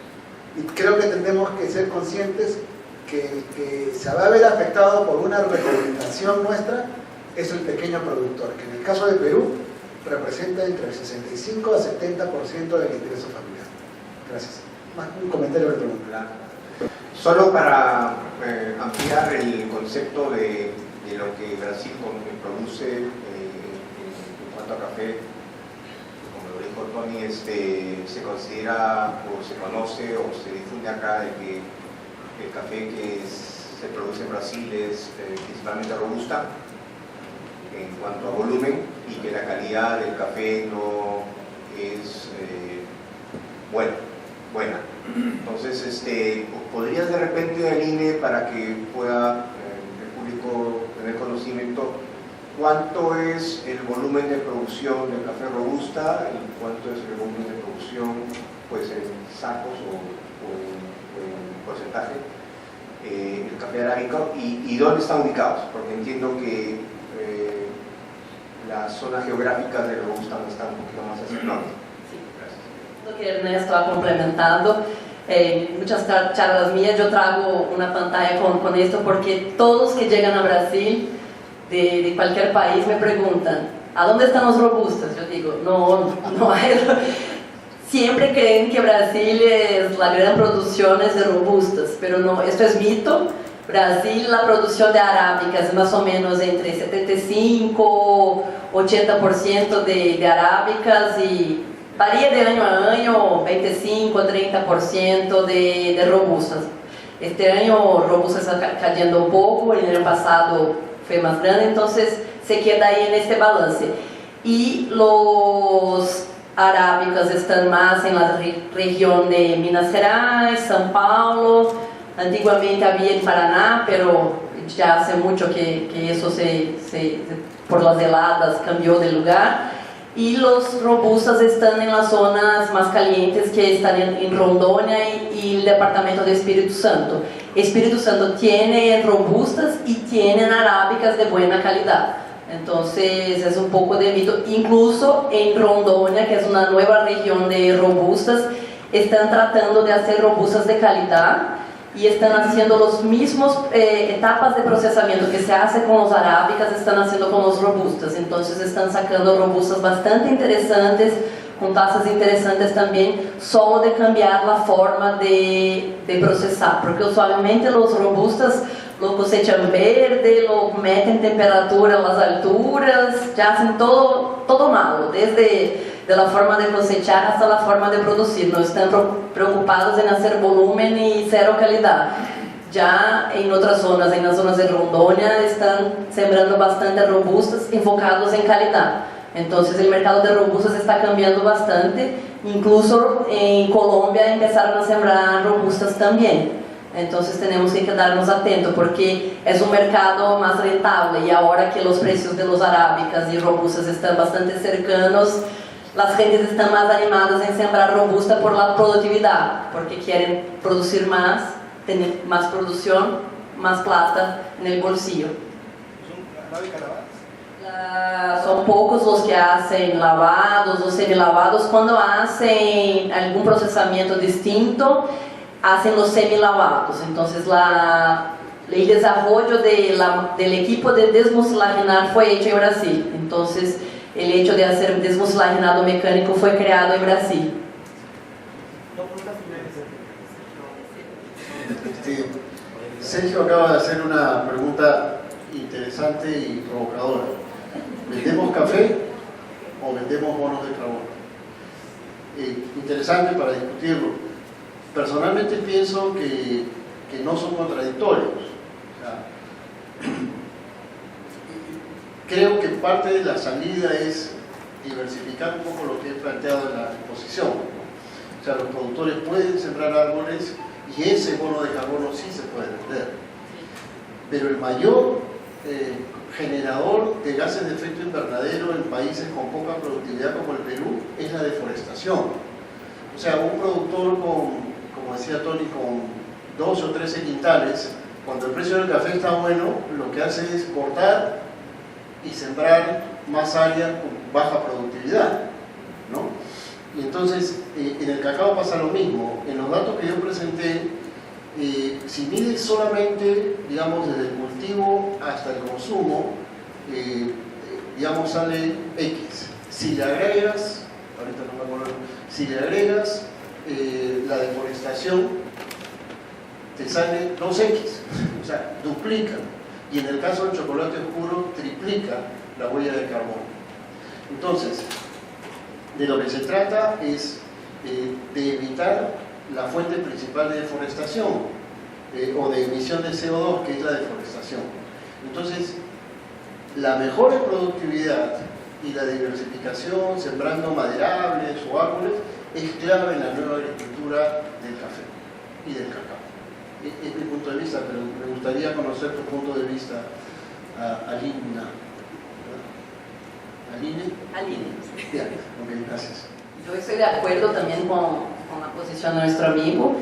D: Y creo que tenemos que ser conscientes que se va a ver afectado por una recomendación nuestra es el pequeño productor, que en el caso de Perú representa entre el 65 a 70% del ingreso familiar. Gracias. Más un comentario de pregunta.
E: Solo para ampliar el concepto de lo que Brasil produce en cuanto cuanto a café, como lo dijo Tony, se considera o se conoce o se difunde acá de que el café que se produce en Brasil es principalmente robusta en cuanto a volumen y que la calidad del café no es buena. Entonces, ¿podrías de repente, Aline, para que pueda el público tener conocimiento, cuánto es el volumen de producción del café robusta y cuánto es el volumen de producción, puede ser en sacos o en porcentaje, el café arábico y dónde están ubicados? Porque entiendo que las zonas geográficas de robusta están un poquito más hacia el norte.
B: Lo que Ernesto ha complementado, muchas charlas mías yo trago una pantalla con esto porque todos que llegan a Brasil de cualquier país me preguntan ¿a dónde están los robustas? Yo digo, no hay. Siempre creen que Brasil es la gran producción de robustas, pero no, esto es mito. Brasil, la producción de arábicas es más o menos entre 75-80% de arábicas y varía de año a año, 25-30% de robustas. Este año robustas está cayendo un poco, el año pasado fue más grande, entonces se queda ahí en este balance. Y los arábicas están más en la región de Minas Gerais, São Paulo, antiguamente había en Paraná, pero ya hace mucho que eso por las heladas cambió de lugar. Y los robustas están en las zonas más calientes que están en Rondônia y el departamento de Espíritu Santo. Espíritu Santo tiene robustas y tienen arábicas de buena calidad. Entonces es un poco de mito. Incluso en Rondônia, que es una nueva región de robustas, están tratando de hacer robustas de calidad y están haciendo los mismos etapas de procesamiento que se hace con los arábicas, están haciendo con los robustas. Entonces están sacando robustas bastante interesantes, con tasas interesantes también, solo de cambiar la forma de procesar, porque usualmente los robustas lo cosechan verde, lo meten temperatura a las alturas, ya hacen todo malo, desde de la forma de cosechar hasta la forma de producir. No están preocupados en hacer volumen y cero calidad. Ya en otras zonas, en las zonas de Rondônia, están sembrando bastante robustas enfocados en calidad. Entonces el mercado de robustas está cambiando bastante. Incluso en Colombia empezaron a sembrar robustas también. Entonces tenemos que quedarnos atentos porque es un mercado más rentable y ahora que los precios de los arábicas y robustas están bastante cercanos, las gentes están más animadas en sembrar robusta por la productividad, porque quieren producir más, tener más producción, más plata en el bolsillo. Son pocos los que hacen lavados o semilavados. Cuando hacen algún procesamiento distinto, hacen los semilavados. Entonces el desarrollo del equipo de desmucilaginar fue hecho en Brasil. Entonces el hecho de hacer desmucilaginado mecánico fue creado en Brasil.
F: Sergio acaba de hacer una pregunta interesante y provocadora. ¿Vendemos café o vendemos bonos de carbono? Interesante para discutirlo. Personalmente pienso que no son contradictorios. O sea, creo que parte de la salida es diversificar un poco lo que he planteado en la exposición, ¿no? O sea, los productores pueden sembrar árboles y ese bono de carbono sí se puede vender. Pero el mayor generador de gases de efecto invernadero en países con poca productividad como el Perú es la deforestación. O sea, un productor como decía Tony, con 12 o 13 quintales, cuando el precio del café está bueno, lo que hace es cortar y sembrar más área con baja productividad, ¿no? Y entonces, en el cacao pasa lo mismo. En los datos que yo presenté, si mides solamente, digamos, desde el cultivo hasta el consumo, digamos, sale X. Si le agregas, ahorita no me acuerdo, si le agregas la deforestación, te sale 2X, o sea, duplica. Y en el caso del chocolate oscuro, triplica la huella de carbono. Entonces, de lo que se trata es de evitar la fuente principal de deforestación o de emisión de CO2, que es la deforestación. Entonces, la mejor productividad y la diversificación, sembrando maderables o árboles, es clave en la nueva agricultura del café y del cacao. Es mi punto de vista, pero me gustaría conocer tu punto de vista, Alina.
B: Aline.
F: Bien, ok, gracias.
B: Yo estoy de acuerdo también con la posición de nuestro amigo.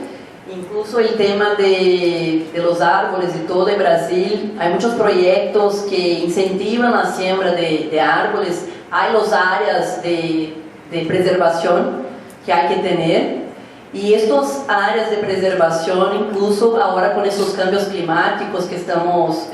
B: Incluso el tema de los árboles y todo en Brasil, hay muchos proyectos que incentivan la siembra de árboles. Hay las áreas de preservación que hay que tener. Y estas áreas de preservación, incluso ahora con esos cambios climáticos que estamos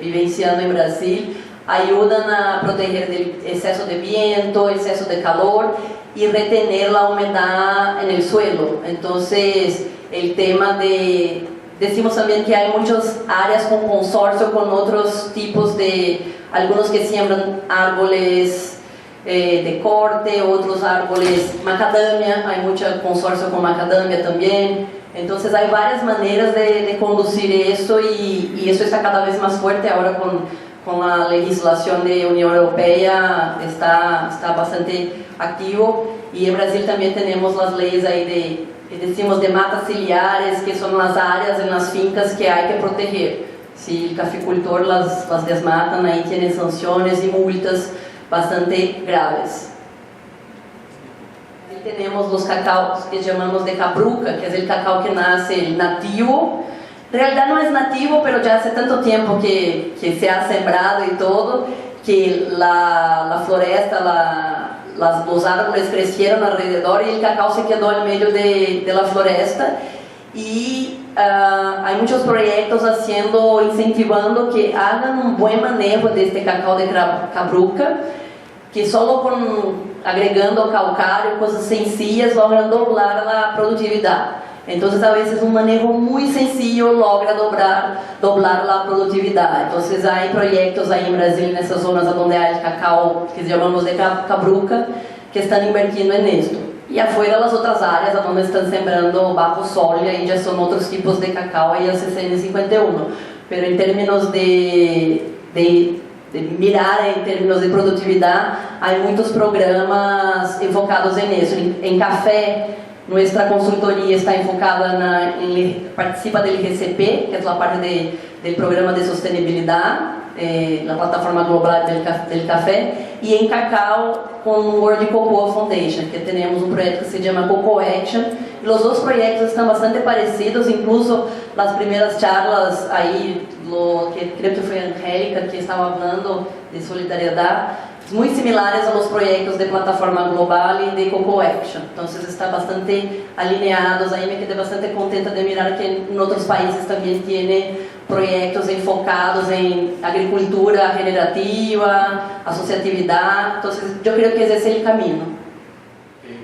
B: vivenciando en Brasil, ayudan a proteger del exceso de viento, exceso de calor y retener la humedad en el suelo. Entonces, el tema de... Decimos también que hay muchas áreas con consorcio con otros tipos de... Algunos que siembran árboles de corte, otros árboles macadamia, hay mucho consorcio con macadamia también. Entonces hay varias maneras de conducir esto y eso está cada vez más fuerte ahora con la legislación de Unión Europea, está bastante activo. Y en Brasil también tenemos las leyes ahí decimos de matas ciliares, que son las áreas en las fincas que hay que proteger. Si el caficultor las desmatan, ahí tienen sanciones y multas bastante graves. Ahí tenemos los cacaos que llamamos de cabruca, que es el cacao que nace nativo. En realidad no es nativo, pero ya hace tanto tiempo que se ha sembrado y todo, que la floresta, los árboles crecieron alrededor y el cacao se quedó en medio de la floresta. Y hay muchos proyectos incentivando que hagan un buen manejo de este cacao de cabruca, que solo agregando calcário, cosas sencillas, logran doblar la productividad. Entonces, a veces un manejo muy sencillo logra doblar la productividad. Entonces, hay proyectos ahí en Brasil, en esas zonas donde hay cacao, que llamamos de cabruca, que están invirtiendo en esto. Y afuera las otras áreas donde están sembrando bajo soja y ya son otros tipos de cacao y el CCN51. Pero en términos de mirar, en términos de productividad, hay muchos programas enfocados en eso. En café, nuestra consultoría está enfocada participa del IGCP, que es la parte del programa de sostenibilidad, la plataforma global del café, y en cacao con World Cocoa Foundation, que tenemos un proyecto que se llama Cocoa Action. Los dos proyectos están bastante parecidos, incluso las primeras charlas ahí, creo que fue Angélica que estaba hablando de solidariedad, muy similares a los proyectos de plataforma global y de Cocoa Action. Entonces está bastante alineados. Ahí me quedé bastante contenta de mirar que en otros países también tiene proyectos enfocados en agricultura generativa, asociatividad. Entonces yo creo que ese es el camino.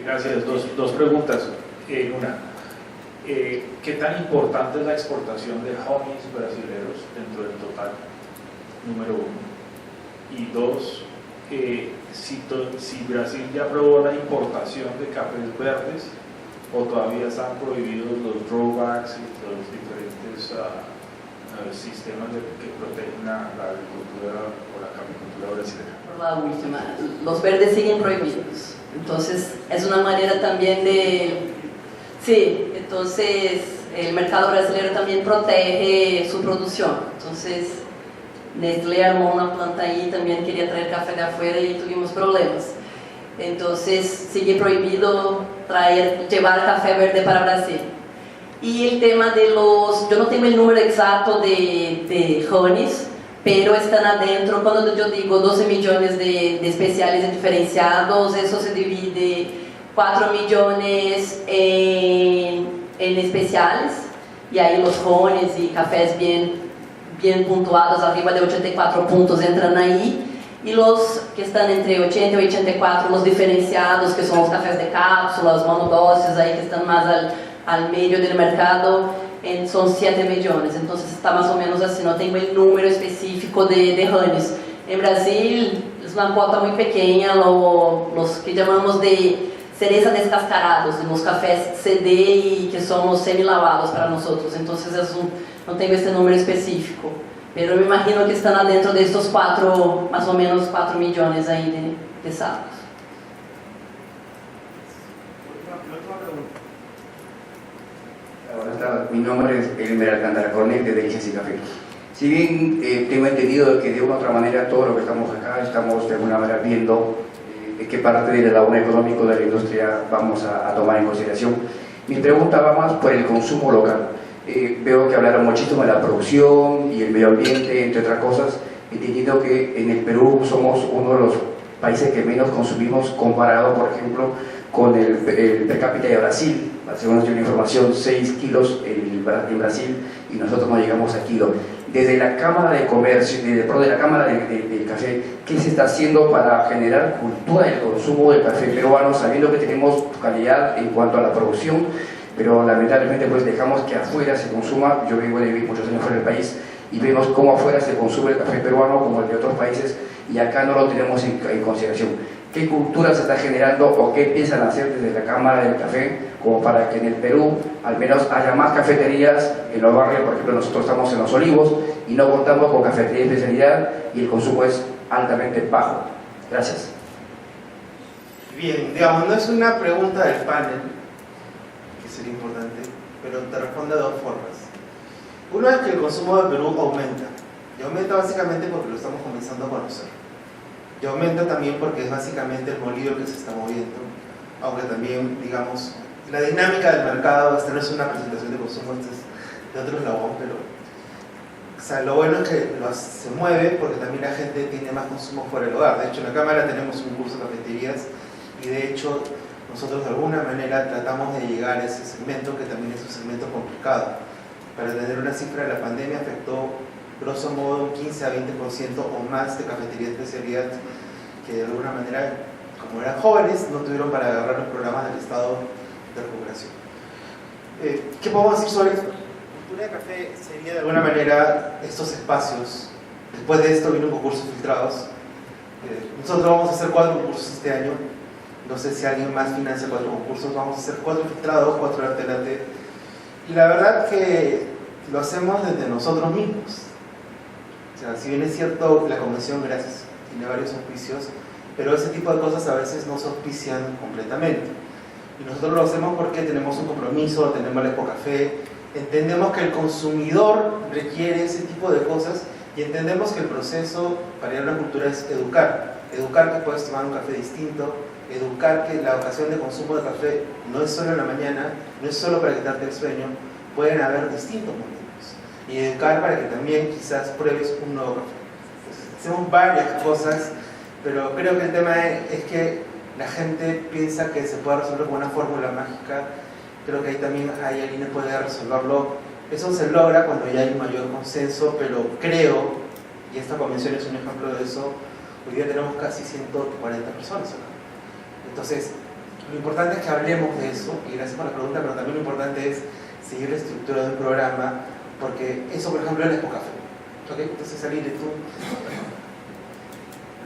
G: Gracias. Dos preguntas. Una, ¿qué tan importante es la exportación de honeys brasileños dentro del total? Número uno. Y dos, si Brasil ya aprobó la importación de cafés verdes o todavía están prohibidos los drawbacks y los diferentes sistemas que protegen la agricultura o la caficultura brasileña.
B: Por la última, los verdes siguen prohibidos. Entonces es una manera también de... Sí, entonces el mercado brasileño también protege su producción. Entonces Nestlé armó una planta ahí, también quería traer café de afuera y tuvimos problemas. Entonces sigue prohibido llevar café verde para Brasil. Y el tema de yo no tengo el número exacto de honeys, pero están adentro. Cuando yo digo 12 millones de especiales y diferenciados, eso se divide 4 millones en especiales, y ahí los honeys y cafés bien puntuados, arriba de 84 puntos, entran ahí. Y los que están entre 80 y 84, los diferenciados, que son los cafés de cápsulas, monodosis, ahí que están más al medio del mercado, son 7 millones. Entonces está más o menos así, no tengo el número específico de honeys. En Brasil, una cuota muy pequeña, los que llamamos de cereza descascarados, los cafés CD y que son los semi-lavados para nosotros. Entonces no tengo este número específico, pero me imagino que están adentro de estos más o menos 4 millones ahí de sacos.
H: Buenas tardes, mi nombre es Elmer Alcántara Cornet de Delicias y Café. Si bien tengo entendido que de una u otra manera todo lo que estamos acá estamos de alguna manera viendo de qué parte del eslabón económico de la industria vamos a tomar en consideración, mi pregunta va más por el consumo local. Veo que hablaron muchísimo de la producción y el medio ambiente, entre otras cosas, entendiendo que en el Perú somos uno de los países que menos consumimos comparado, por ejemplo, con el per cápita de Brasil. Según una información, 6 kilos en Brasil y nosotros no llegamos a kilo. Desde la Cámara de Comercio, de la Cámara del Café, ¿qué se está haciendo para generar cultura del consumo del café peruano, sabiendo que tenemos calidad en cuanto a la producción, pero lamentablemente pues dejamos que afuera se consuma? Yo vengo de vivir muchos años fuera del país y vemos cómo afuera se consume el café peruano como el de otros países y acá no lo tenemos en consideración. ¿Qué cultura se está generando o qué empiezan a hacer desde la Cámara del Café como para que en el Perú al menos haya más cafeterías en los barrios? Por ejemplo, nosotros estamos en Los Olivos y no contamos con cafetería de especialidad y el consumo es altamente bajo. Gracias.
A: Bien, digamos, no es una pregunta del panel, que sería importante, pero te responde de dos formas. Una es que el consumo del Perú aumenta, y aumenta básicamente porque lo estamos comenzando a conocer. Y aumenta también porque es básicamente el molido que se está moviendo, aunque también, digamos, la dinámica del mercado, esta no es una presentación de consumo, esta es de otro eslabón, pero o sea, lo bueno es que se mueve porque también la gente tiene más consumo fuera del hogar. De hecho, en la Cámara tenemos un curso de cafeterías y de hecho nosotros de alguna manera tratamos de llegar a ese segmento, que también es un segmento complicado. Para tener una cifra, la pandemia afectó grosso modo un 15 a 20% o más de cafetería de especialidad que de alguna manera, como eran jóvenes, no tuvieron para agarrar los programas del Estado de recuperación. ¿Qué podemos decir sobre esto? La cultura de café sería de alguna manera estos espacios. Después de esto vino un concurso filtrados. Nosotros vamos a hacer 4 concursos este año. No sé si alguien más financia 4 concursos. Vamos a hacer 4 filtrados, 4 arte latte. Y la verdad que lo hacemos desde nosotros mismos. O sea, si bien es cierto, la convención, gracias, tiene varios auspicios, pero ese tipo de cosas a veces no se auspician completamente. Y nosotros lo hacemos porque tenemos un compromiso, tenemos el Expo Café, entendemos que el consumidor requiere ese tipo de cosas y entendemos que el proceso para ir a una cultura es educar. Educar que puedes tomar un café distinto, educar que la ocasión de consumo de café no es solo en la mañana, no es solo para quitarte el sueño, pueden haber distintos momentos. Y educar para que también quizás pruebes un nuevo café. Entonces, hacemos varias cosas, pero creo que el tema es que la gente piensa que se puede resolver con una fórmula mágica. Creo que ahí también alguien puede resolverlo. Eso se logra cuando ya hay un mayor consenso, pero creo, y esta convención es un ejemplo de eso, hoy día tenemos casi 140 personas acá. Entonces, lo importante es que hablemos de eso, y gracias por la pregunta, pero también lo importante es seguir la estructura del programa, porque eso, por ejemplo, es la Expo Café. ¿Okay? Entonces, Aline, tú...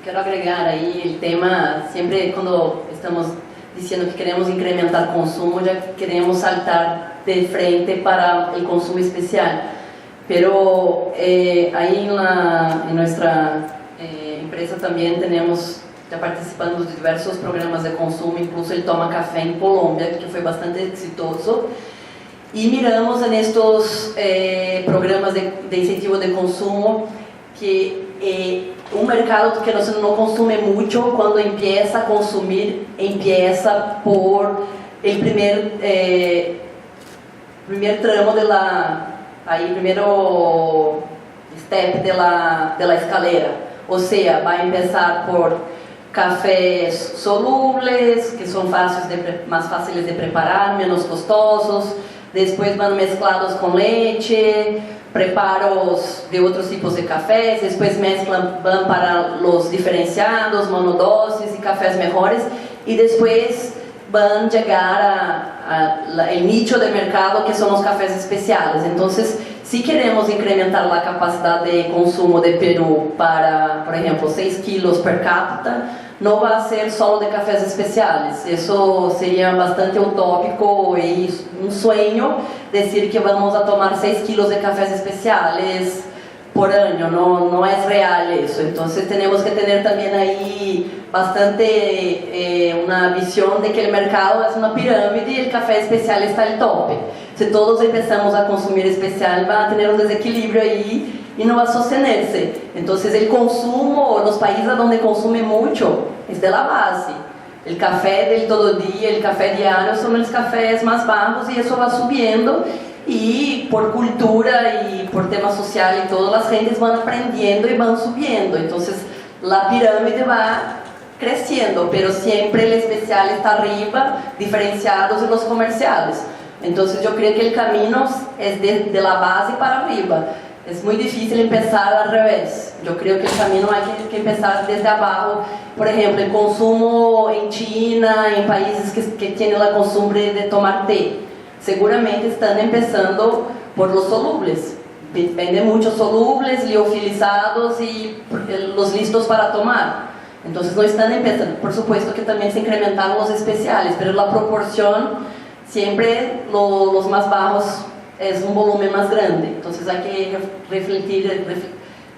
B: Quiero agregar ahí el tema, siempre cuando estamos diciendo que queremos incrementar consumo, ya queremos saltar de frente para el consumo especial. Pero ahí en nuestra empresa también tenemos, ya participando de diversos programas de consumo, incluso el Toma Café en Colombia, que fue bastante exitoso. Y miramos en estos programas de incentivo de consumo que un mercado que no consume mucho, cuando empieza a consumir, empieza por el primer tramo primero step de la escalera. O sea, va a empezar por cafés solubles, que son más fáciles de preparar, menos costosos. Después van mezclados con leche, preparos de otros tipos de cafés, después van para los diferenciados, monodosis y cafés mejores, y después van a llegar al nicho de mercado que son los cafés especiales. Entonces, si queremos incrementar la capacidad de consumo de Perú para, por ejemplo, 6 kilos per cápita, no va a ser solo de cafés especiales. Eso sería bastante utópico y un sueño decir que vamos a tomar 6 kilos de cafés especiales por año, no es real eso. Entonces tenemos que tener también ahí bastante una visión de que el mercado es una pirámide y el café especial está al tope. Si todos empezamos a consumir especial, va a tener un desequilibrio ahí y no va a sostenerse. Entonces el consumo, los países donde consume mucho, es de la base. El café del todo día, el café diario son los cafés más bajos y eso va subiendo. Y por cultura y por tema social y todas las gentes van aprendiendo y van subiendo. Entonces la pirámide va creciendo, pero siempre el especial está arriba, diferenciados de los comerciales. Entonces yo creo que el camino es de la base para arriba. Es muy difícil empezar al revés. Yo creo que el camino hay que empezar desde abajo. Por ejemplo, el consumo en China, en países que tienen la costumbre de tomar té, seguramente están empezando por los solubles. Venden muchos solubles, liofilizados y los listos para tomar. Entonces no están empezando. Por supuesto que también se incrementaron los especiales, pero la proporción siempre los más bajos es un volumen más grande. Entonces hay que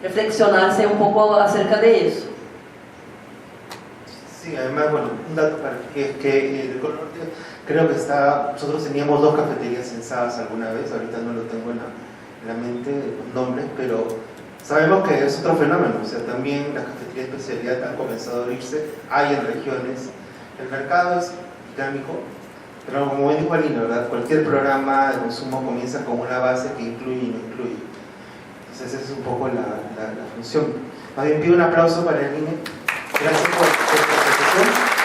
B: reflexionarse un poco acerca de eso.
A: Sí, además, bueno, un dato para que el Eco Norte, creo que nosotros teníamos 2 cafeterías en SAS alguna vez, ahorita no lo tengo en la mente los nombres, pero sabemos que es otro fenómeno. O sea, también las cafeterías de especialidad han comenzado a abrirse, hay en regiones, el mercado es dinámico, pero como bien dijo Alina, ¿verdad? Cualquier programa de consumo comienza con una base que incluye y no incluye. Entonces esa es un poco la función. Más bien pido un aplauso para Alina. Gracias por su presentación.